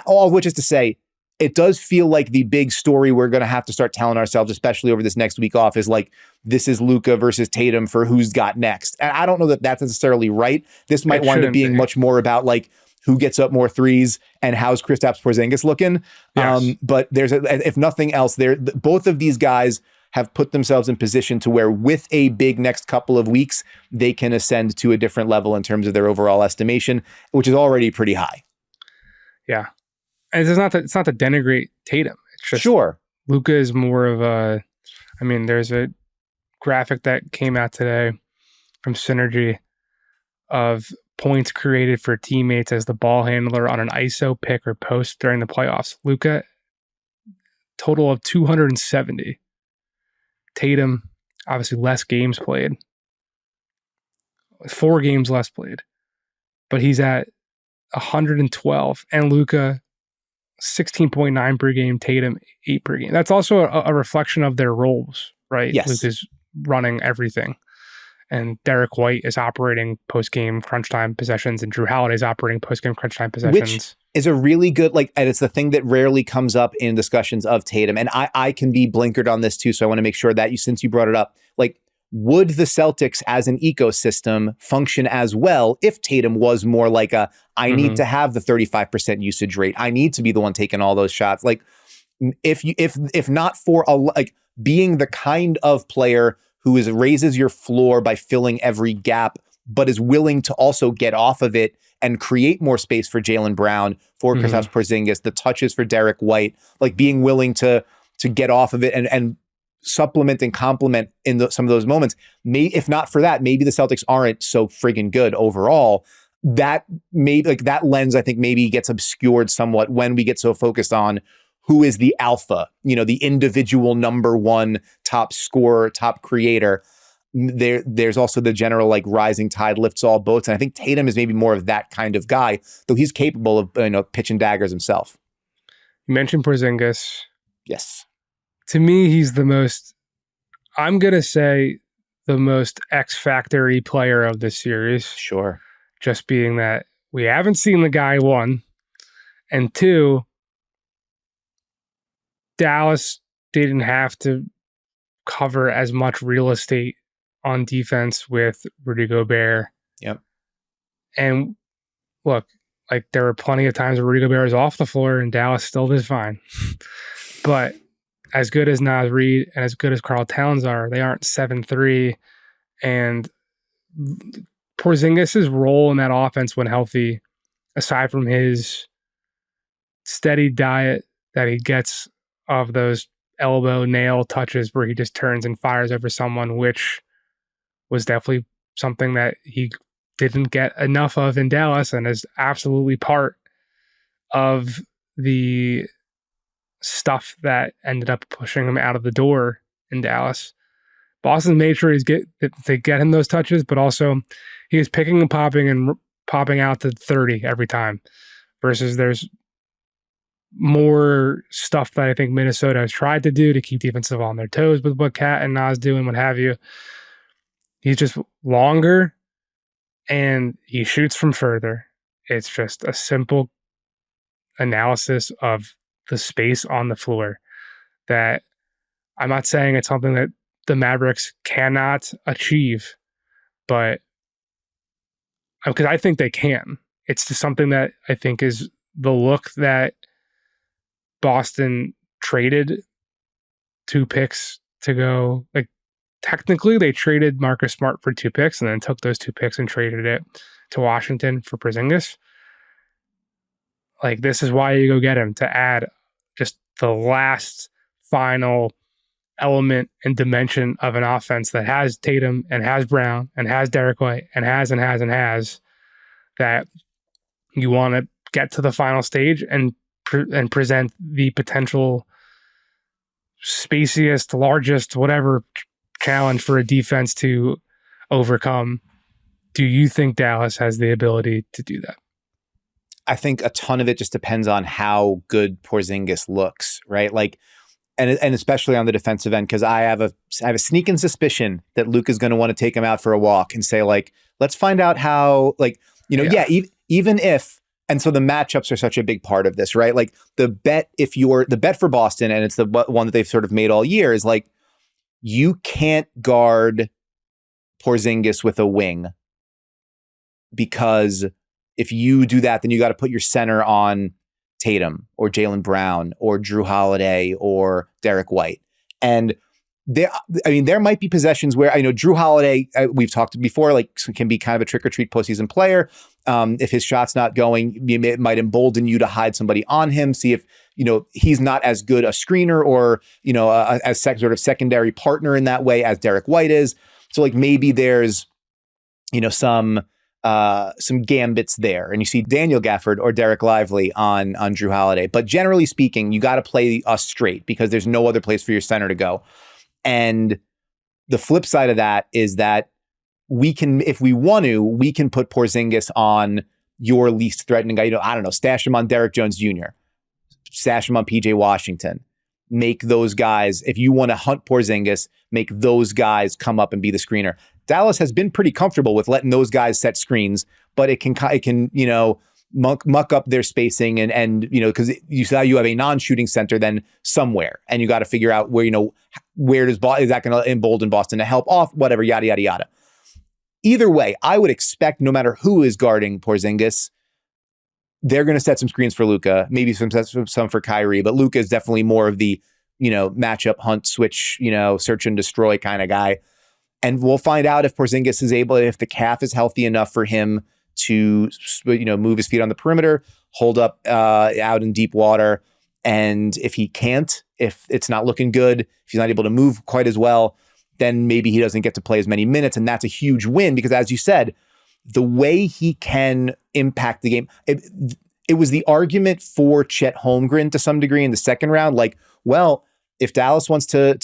all of which is to say, it does feel like the big story we're going to have to start telling ourselves, especially over this next week off, is like, this is Luka versus Tatum for who's got next. And I don't know that that's necessarily right. This might wind up being much more about like, who gets up more threes and how's Kristaps Porzingis looking. Yes. But if nothing else, both of these guys have put themselves in position to where with a big next couple of weeks, they can ascend to a different level in terms of their overall estimation, which is already pretty high. Yeah. And it's not to denigrate Tatum. It's just sure. Luka is more of there's a graphic that came out today from Synergy of points created for teammates as the ball handler on an ISO pick or post during the playoffs. Luka, total of 270. Tatum, obviously less games played. 4 games less played. But he's at 112. And Luka 16.9 per game, Tatum 8 per game. That's also a reflection of their roles, right? Yes. Luke is running everything. And Derek White is operating post-game crunch time possessions, and Drew Holiday's operating post-game crunch time possessions. Which is a really good, and it's the thing that rarely comes up in discussions of Tatum. And I can be blinkered on this too, so I want to make sure that since you brought it up, would the Celtics as an ecosystem function as well if Tatum was more like I need to have the 35% usage rate. I need to be the one taking all those shots. If not for being the kind of player who raises your floor by filling every gap, but is willing to also get off of it and create more space for Jaylen Brown, for Kristaps Porzingis, the touches for Derek White, being willing to get off of it and supplement and complement in some of those moments. If not for that, maybe the Celtics aren't so friggin' good overall. That that lens, I think, maybe gets obscured somewhat when we get so focused on who is the alpha, the individual number one top scorer, top creator. There's also the general rising tide lifts all boats. And I think Tatum is maybe more of that kind of guy, though he's capable of pitching daggers himself. You mentioned Porzingis. Yes. To me, he's I'm going to say the most X-factor-y player of this series. Sure. Just being that we haven't seen the guy, one, and two, Dallas didn't have to cover as much real estate on defense with Rudy Gobert. Yep. And look, there were plenty of times where Rudy Gobert was off the floor and Dallas still did fine. But as good as Naz Reid and as good as Karl Towns are, they aren't 7-3. And Porzingis' role in that offense when healthy, aside from his steady diet that he gets of those elbow nail touches where he just turns and fires over someone, which was definitely something that he didn't get enough of in Dallas and is absolutely part of the stuff that ended up pushing him out of the door in Dallas. Boston made sure they get him those touches, but also he was picking and popping out to 30 every time, versus there's more stuff that I think Minnesota has tried to do to keep defensive on their toes with what Cat and Naz do and what have you. He's just longer and he shoots from further. It's just a simple analysis of the space on the floor that I'm not saying it's something that the Mavericks cannot achieve, but because I think they can. It's just something that I think is the look that Boston traded 2 picks to go. Technically, they traded Marcus Smart for 2 picks and then took those 2 picks and traded it to Washington for Porzingis. This is why you go get him, to add just the last final element and dimension of an offense that has Tatum and has Brown and has Derek White and has that you want to get to the final stage and present the potential spaciest, largest, whatever challenge for a defense to overcome. Do you think Dallas has the ability to do that? I think a ton of it just depends on how good Porzingis looks, right? And especially on the defensive end, because I have a sneaking suspicion that Luke is going to want to take him out for a walk and say, let's find out how, even if, and so the matchups are such a big part of this, right? The bet for Boston, and it's the one that they've sort of made all year, is you can't guard Porzingis with a wing, because if you do that, then you got to put your center on Tatum or Jaylen Brown or Drew Holiday or Derek White. And there might be possessions where I know Drew Holiday, we've talked before, can be kind of a trick or treat postseason player. If his shot's not going, it might embolden you to hide somebody on him. See if, he's not as good a screener or, as sort of secondary partner in that way as Derek White is. So maybe there's, some gambits there, and you see Daniel Gafford or Derek Lively on Drew Holiday. But generally speaking, you got to play us straight because there's no other place for your center to go. And the flip side of that is that we can, if we want to, we can put Porzingis on your least threatening guy. I don't know, stash him on Derek Jones Jr., stash him on PJ Washington. Make those guys, if you want to hunt Porzingis, make those guys come up and be the screener. Dallas has been pretty comfortable with letting those guys set screens, but it can muck up their spacing and because you have a non-shooting center then somewhere, and you got to figure out where is that going to embolden Boston to help off, whatever, yada yada yada. Either way, I would expect no matter who is guarding Porzingis, they're going to set some screens for Luka, maybe some for Kyrie, but Luka is definitely more of the matchup hunt, switch, search and destroy kind of guy. And we'll find out if Porzingis is able, if the calf is healthy enough for him to, move his feet on the perimeter, hold up out in deep water. And if he can't, if it's not looking good, if he's not able to move quite as well, then maybe he doesn't get to play as many minutes. And that's a huge win because, as you said, the way he can impact the game, it was the argument for Chet Holmgren to some degree in the second round. Like, well, if Dallas wants to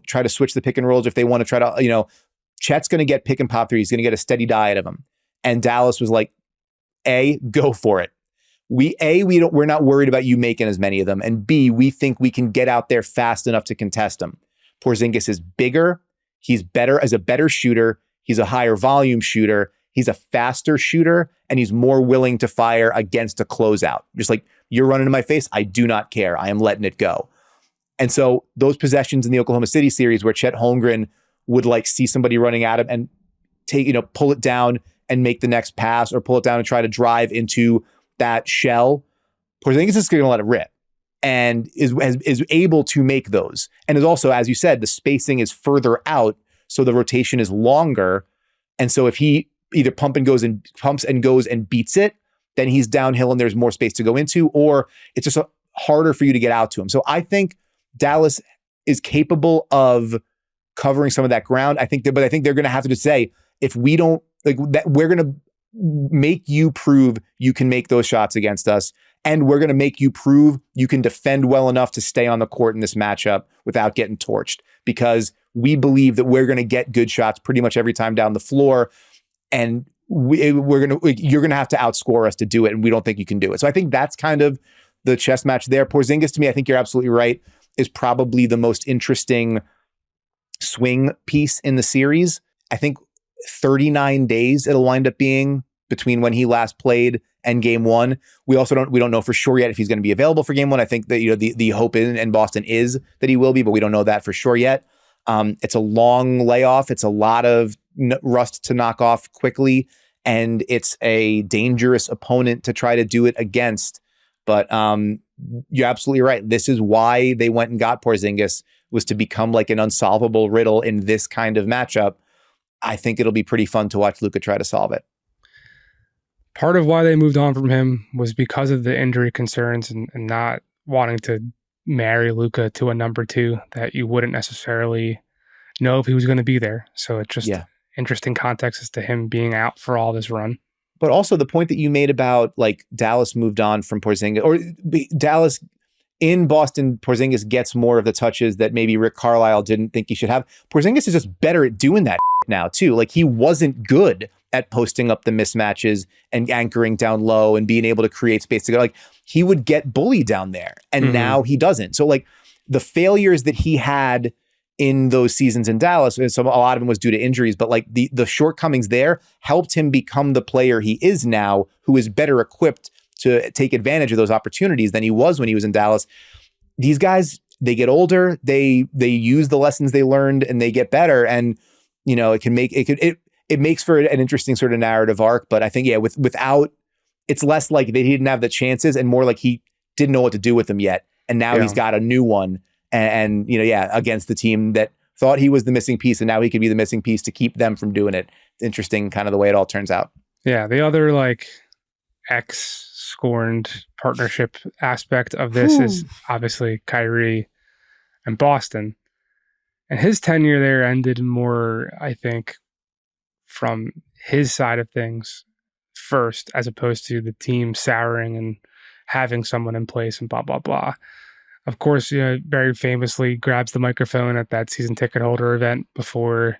try to switch the pick and rolls, if they want to try to, Chet's going to get pick and pop three. He's going to get a steady diet of them. And Dallas was like, go for it. We're not worried about you making as many of them. And B, we think we can get out there fast enough to contest them. Porzingis is bigger. He's better as a better shooter. He's a higher volume shooter. He's a faster shooter, and he's more willing to fire against a closeout. Just like, you're running in my face, I do not care. I am letting it go. And so those possessions in the Oklahoma City series where Chet Holmgren would see somebody running at him and pull it down and make the next pass, or pull it down and try to drive into that shell, Porzingis is going to let it rip and is able to make those. And is also, as you said, the spacing is further out, so the rotation is longer. And so if he either pumps and goes and beats it, then he's downhill and there's more space to go into, or it's just harder for you to get out to him. So I think Dallas is capable of covering some of that ground. I think they're going to have to just say, if we don't that, we're going to make you prove you can make those shots against us. And we're going to make you prove you can defend well enough to stay on the court in this matchup without getting torched, because we believe that we're going to get good shots pretty much every time down the floor. And you're going to have to outscore us to do it. And we don't think you can do it. So I think that's kind of the chess match there. Porzingis, to me, I think you're absolutely right, is probably the most interesting swing piece in the series. I think 39 days it'll wind up being between when he last played and game one. We don't know for sure yet if he's going to be available for game one. I think that, the hope in Boston is that he will be, but we don't know that for sure yet. It's a long layoff. It's a lot of rust to knock off quickly, and it's a dangerous opponent to try to do it against. But you're absolutely right. This is why they went and got Porzingis, was to become like an unsolvable riddle in this kind of matchup. I think it'll be pretty fun to watch Luka try to solve it. Part of why they moved on from him was because of the injury concerns and not wanting to marry Luka to a number two that you wouldn't necessarily know if he was going to be there. So it's just interesting context as to him being out for all this run. But also the point that you made about Dallas moved on from Porzingis, or Dallas in Boston, Porzingis gets more of the touches that maybe Rick Carlisle didn't think he should have. Porzingis is just better at doing that now too. He wasn't good at posting up the mismatches and anchoring down low and being able to create space to go. He would get bullied down there, and now he doesn't. So the failures that he had in those seasons in Dallas, and a lot of them was due to injuries, but the shortcomings there helped him become the player he is now, who is better equipped to take advantage of those opportunities than he was when he was in Dallas. These guys, they get older, they use the lessons they learned, and they get better. And it makes for an interesting sort of narrative arc. But I think without, it's less like they didn't have the chances and more like he didn't know what to do with them yet, and now he's got a new one. And against the team that thought he was the missing piece, and now he could be the missing piece to keep them from doing it. It's interesting, kind of the way it all turns out. Yeah, the other ex-scorned partnership aspect of this is obviously Kyrie and Boston, and his tenure there ended more, I think, from his side of things first, as opposed to the team souring and having someone in place and blah blah blah. Of course, very famously grabs the microphone at that season ticket holder event before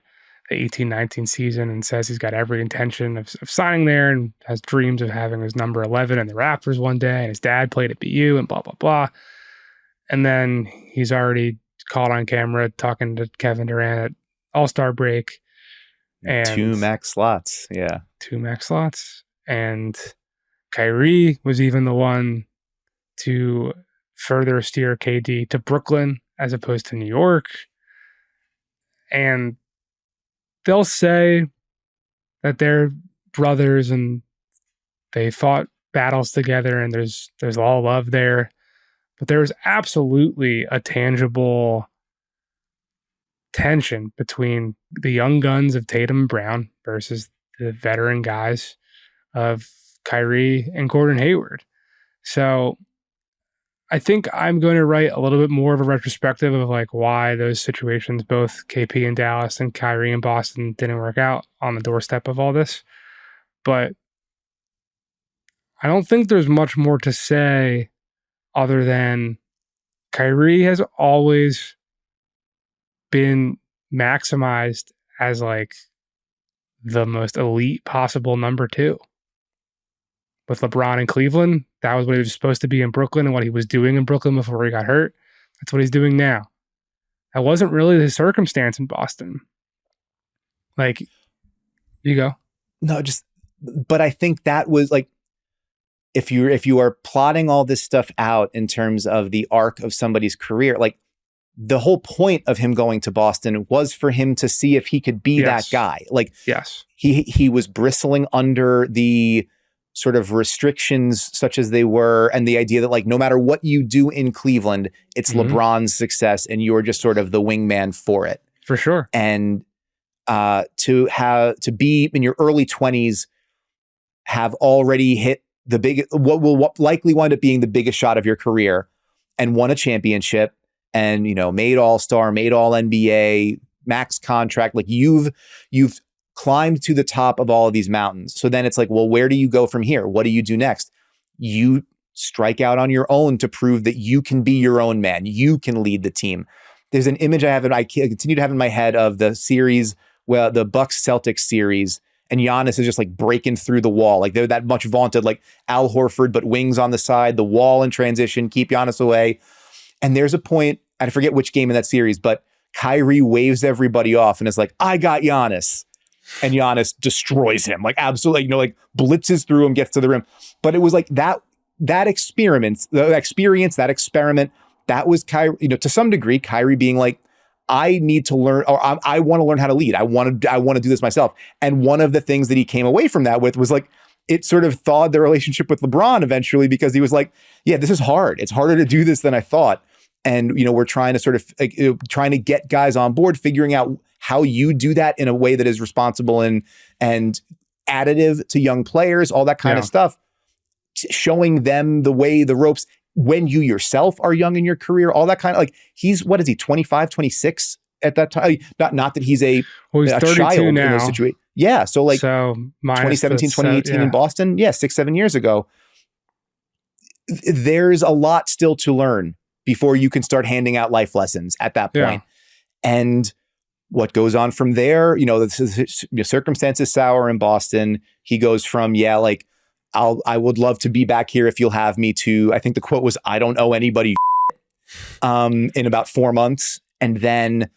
the 18-19 season and says he's got every intention of signing there and has dreams of having his number 11 in the Raptors one day, and his dad played at BU and blah, blah, blah. And then he's already caught on camera talking to Kevin Durant at All-Star break. And 2 max slots. Yeah. 2 max slots. And Kyrie was even the one to further steer KD to Brooklyn as opposed to New York. And they'll say that they're brothers and they fought battles together and there's all love there. But there's absolutely a tangible tension between the young guns of Tatum and Brown versus the veteran guys of Kyrie and Gordon Hayward. So I think I'm going to write a little bit more of a retrospective of like why those situations, both KP in Dallas and Kyrie in Boston, didn't work out on the doorstep of all this. But I don't think there's much more to say other than Kyrie has always been maximized as like the most elite possible number 2. With LeBron in Cleveland, that was what he was supposed to be in Brooklyn and what he was doing in Brooklyn before he got hurt. That's what he's doing now. That wasn't really the circumstance in Boston. Like, you go. No, but I think that was like, if you are plotting all this stuff out in terms of the arc of somebody's career, like the whole point of him going to Boston was for him to see if he could be that guy. Like, yes, he was bristling under the sort of restrictions such as they were, and the idea that like no matter what you do in Cleveland, it's LeBron's success and you're just sort of the wingman for it. For sure. And to be in your early 20s, have already hit what likely wind up being the biggest shot of your career and won a championship and, you know, made All-Star, made All-NBA, max contract. Like you've climbed to the top of all of these mountains. So then it's like, well, where do you go from here? What do you do next? You strike out on your own to prove that you can be your own man. You can lead the team. There's an image I continue to have in my head of the series, well, the Bucks Celtics series, and Giannis is just like breaking through the wall. Like they're that much vaunted, like Al Horford, but wings on the side, the wall in transition, keep Giannis away. And there's a point, I forget which game in that series, but Kyrie waves everybody off and is like, I got Giannis. And Giannis destroys him, like absolutely, you know, like blitzes through him, gets to the rim. But it was like that experiment, that was Kyrie, you know, to some degree, Kyrie being like, I need to learn, or I want to learn how to lead. I want to do this myself. And one of the things that he came away from that with was like, it sort of thawed the relationship with LeBron eventually, because he was like, yeah, this is hard. It's harder to do this than I thought. And, you know, we're trying to sort of trying to get guys on board, figuring out how you do that in a way that is responsible and additive to young players, all that kind of stuff, showing them the way, the ropes, when you yourself are young in your career, all that kind of like, he's, what is he, 25, 26 at that time? Not that he's a 32 child now. In those situations. Yeah. So like 2017, 2018 in Boston. Yeah. 6-7 years ago. There's a lot still to learn before you can start handing out life lessons at that point. And what goes on from there, you know, the circumstances sour in Boston. He goes from, like, I would love to be back here if you'll have me, to, I think the quote was, I don't owe anybody in about 4 months. And then,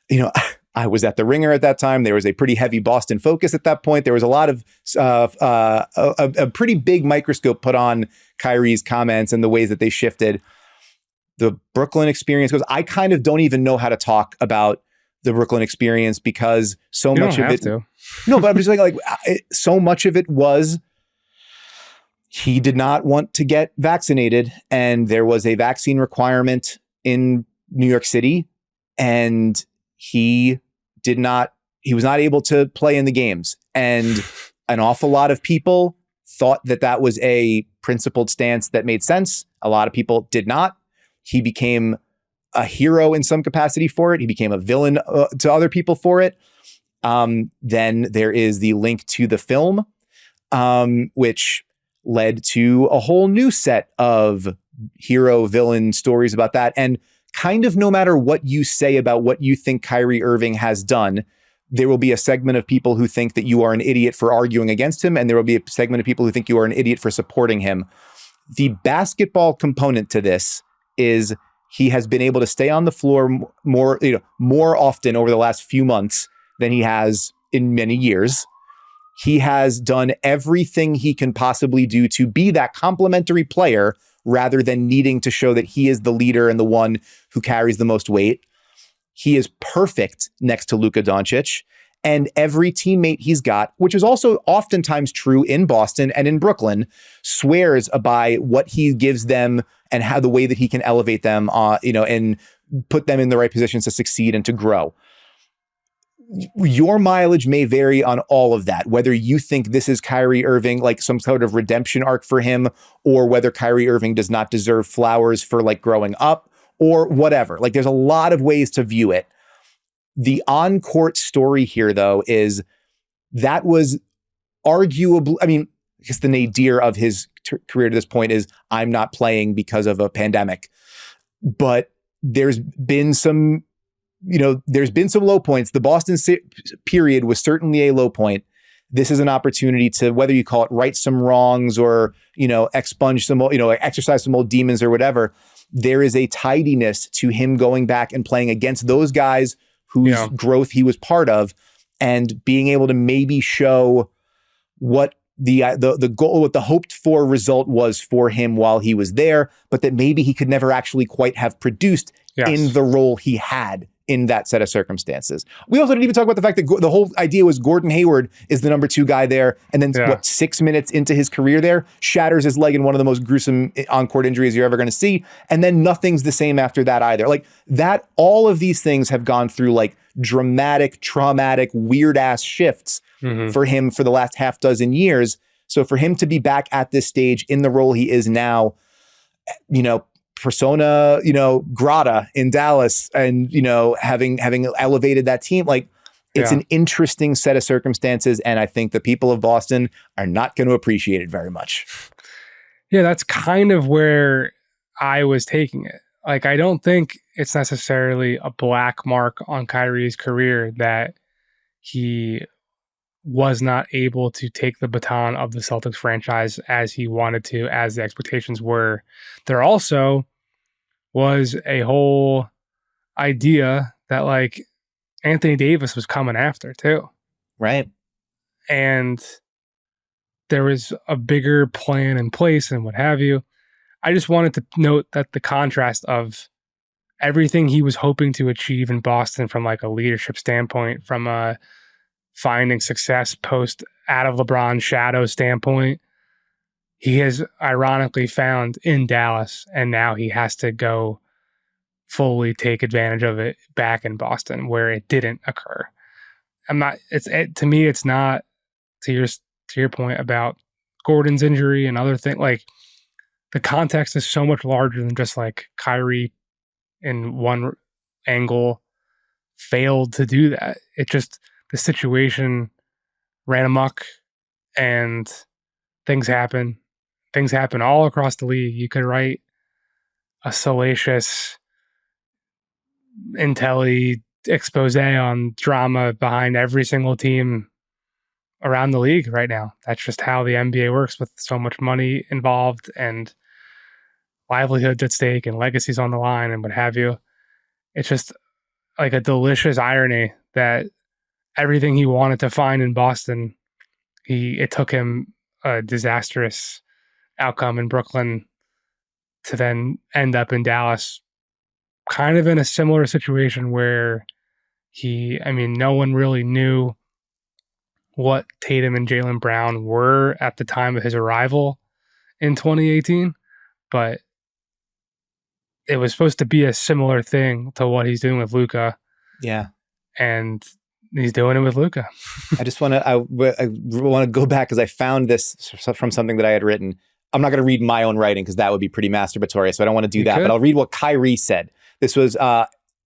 you know, I was at the Ringer at that time. There was a pretty heavy Boston focus at that point. There was a lot of a pretty big microscope put on Kyrie's comments and the ways that they shifted. The Brooklyn experience goes, I kind of don't even know how to talk about the Brooklyn experience, because so much of it, no, but I'm just like so much of it was, he did not want to get vaccinated, and there was a vaccine requirement in New York City, and he was not able to play in the games. And an awful lot of people thought that was a principled stance that made sense. A lot of people did not. He became a hero in some capacity for it. He became a villain to other people for it. Then there is the link to the film, which led to a whole new set of hero villain stories about that. And kind of no matter what you say about what you think Kyrie Irving has done, there will be a segment of people who think that you are an idiot for arguing against him, and there will be a segment of people who think you are an idiot for supporting him. The basketball component to this is he has been able to stay on the floor more often over the last few months than he has in many years. He has done everything he can possibly do to be that complementary player rather than needing to show that he is the leader and the one who carries the most weight. He is perfect next to Luka Doncic, and every teammate he's got, which is also oftentimes true in Boston and in Brooklyn, swears by what he gives them and how the way that he can elevate them, and put them in the right positions to succeed and to grow. Your mileage may vary on all of that, whether you think this is Kyrie Irving, like some sort of redemption arc for him, or whether Kyrie Irving does not deserve flowers for like growing up, or whatever. Like, there's a lot of ways to view it. The on-court story here, though, is that was arguably, I mean, I guess the nadir of his career to this point is I'm not playing because of a pandemic. But there's been some low points. The Boston period was certainly a low point. This is an opportunity to, whether you call it right some wrongs or, expunge some, exercise some old demons or whatever. There is a tidiness to him going back and playing against those guys whose growth he was part of, and being able to maybe show what the goal, what the hoped for result was for him while he was there, but that maybe he could never actually quite have produced in the role he had in that set of circumstances. We also didn't even talk about the fact that the whole idea was Gordon Hayward is the number 2 guy there, and then 6 minutes into his career there, shatters his leg in one of the most gruesome on-court injuries you're ever going to see, and then nothing's the same after that either. Like that, all of these things have gone through like dramatic, traumatic, weird-ass shifts for him for the last half dozen years. So for him to be back at this stage in the role he is now, persona, grata in Dallas, and, having elevated that team, like it's an interesting set of circumstances. And I think the people of Boston are not going to appreciate it very much. Yeah, that's kind of where I was taking it. Like, I don't think it's necessarily a black mark on Kyrie's career that he was not able to take the baton of the Celtics franchise as he wanted to, as the expectations were. There also was a whole idea that like Anthony Davis was coming after too. Right. And there was a bigger plan in place and what have you. I just wanted to note that the contrast of everything he was hoping to achieve in Boston from like a leadership standpoint, from a finding success post out of LeBron's shadow standpoint, he has ironically found in Dallas, and now he has to go fully take advantage of it back in Boston where it didn't occur. To me, it's not, to your point about Gordon's injury and other things, like the context is so much larger than just like Kyrie in one angle failed to do that. It just, the situation ran amok and things happen. Things happen all across the league. You could write a salacious, intelli expose on drama behind every single team around the league right now. That's just how the NBA works, with so much money involved and livelihoods at stake and legacies on the line and what have you. It's just like a delicious irony that everything he wanted to find in Boston, it took him a disastrous outcome in Brooklyn to then end up in Dallas, kind of in a similar situation where no one really knew what Tatum and Jaylen Brown were at the time of his arrival in 2018, but it was supposed to be a similar thing to what he's doing with Luka. Yeah. And he's doing it with Luka. I want to go back because I found this from something that I had written. I'm not going to read my own writing because that would be pretty masturbatory, so I don't want to do that. But I'll read what Kyrie said. This was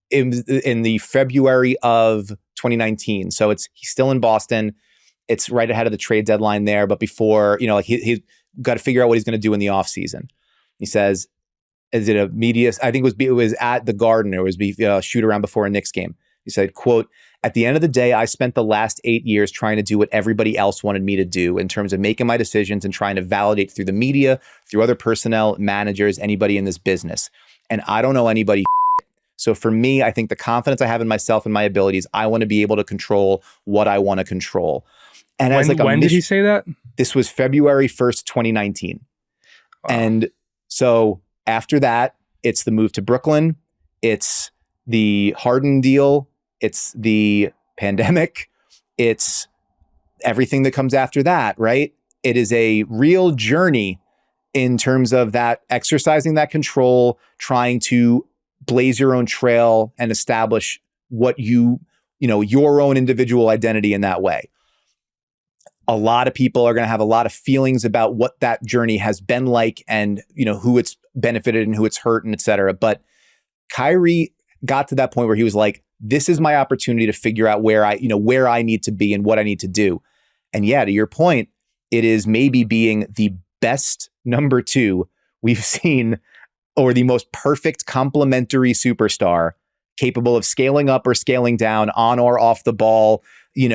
in the February of 2019. So he's still in Boston. It's right ahead of the trade deadline there, but before, he's got to figure out what he's going to do in the offseason. He says, is it a media? I think it was at the Garden. It was shoot around before a Knicks game. He said, quote, "At the end of the day, I spent the last 8 years trying to do what everybody else wanted me to do in terms of making my decisions and trying to validate through the media, through other personnel, managers, anybody in this business. And I don't know anybody. So for me, I think the confidence I have in myself and my abilities, I want to be able to control what I want to control." And when did he say that? This was February 1st, 2019. Wow. And so after that, it's the move to Brooklyn. It's the Harden deal. It's the pandemic. It's everything that comes after that, right? It is a real journey in terms of that, exercising that control, trying to blaze your own trail and establish what your own individual identity in that way. A lot of people are going to have a lot of feelings about what that journey has been like and, who it's benefited and who it's hurt and et cetera. But Kyrie got to that point where he was like, this is my opportunity to figure out where I need to be and what I need to do. And yeah, to your point, it is maybe being the best number 2 we've seen, or the most perfect complementary superstar capable of scaling up or scaling down on or off the ball. He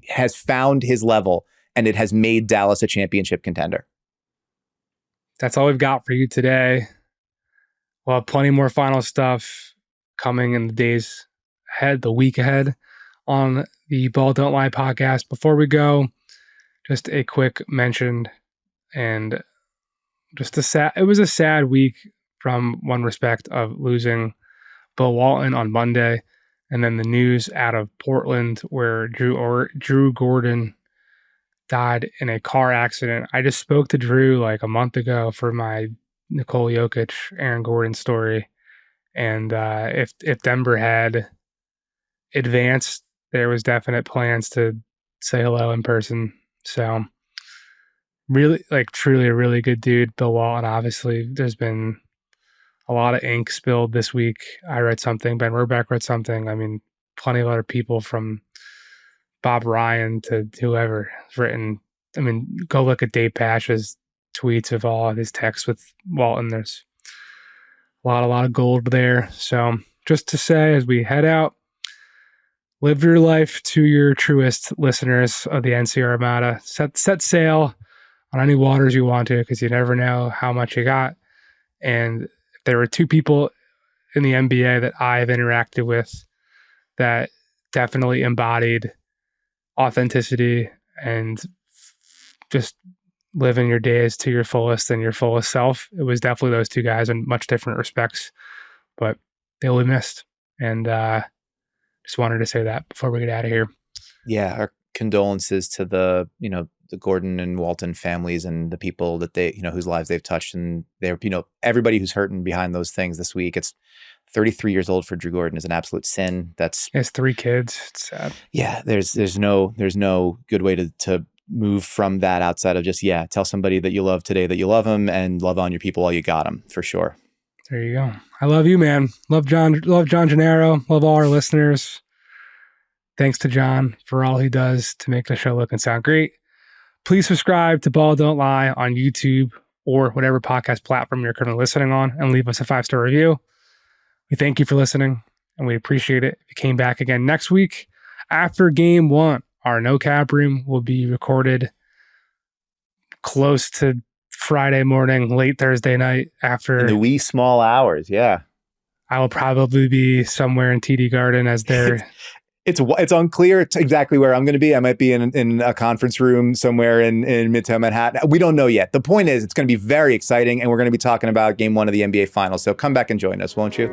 has found his level, and it has made Dallas a championship contender. That's all we've got for you today. We'll have plenty more final stuff coming in the days ahead, the week ahead on the Ball Don't Lie podcast. Before we go, just a quick mention, and it was a sad week from one respect of losing Bill Walton on Monday. And then the news out of Portland where Drew Gordon died in a car accident. I just spoke to Drew like a month ago for my Nikola Jokic, Aaron Gordon story. And if Denver had advanced, there was definite plans to say hello in person. So really, truly a really good dude, Bill Walton. Obviously, there's been a lot of ink spilled this week. I read something. Ben Werbeck read something. I mean, plenty of other people from Bob Ryan to whoever has written. I mean, go look at Dave Pash's tweets of all of his texts with Walton. There's a lot of gold there. So just to say, as we head out, live your life to your truest, listeners of the NC Armada. Set sail on any waters you want to, because you never know how much you got. And there were 2 people in the NBA that I've interacted with that definitely embodied authenticity and just living your days to your fullest and your fullest self. It was definitely those 2 guys in much different respects, but they will be missed. And just wanted to say that before we get out of here. Yeah, our condolences to the Gordon and Walton families and the people that they, whose lives they've touched, and they're, everybody who's hurting behind those things this week. It's 33 years old for Drew Gordon is an absolute sin. He has 3 kids. It's sad. Yeah. There's no good way to move from that outside of just, tell somebody that you love today that you love them, and love on your people while you got them, for sure. There you go. I love you, man. Love John Gennaro. Love all our listeners. Thanks to John for all he does to make the show look and sound great. Please subscribe to Ball Don't Lie on YouTube or whatever podcast platform you're currently listening on, and leave us a 5-star review. We thank you for listening, and we appreciate it. If you came back again next week after Game 1, our No Cap Room will be recorded close to Friday morning, late Thursday night after. In the wee small hours, yeah. I will probably be somewhere in TD Garden as they're... It's unclear exactly where I'm going to be. I might be in a conference room somewhere in Midtown Manhattan. We don't know yet. The point is, it's going to be very exciting, and we're going to be talking about Game 1 of the NBA Finals. So come back and join us, won't you?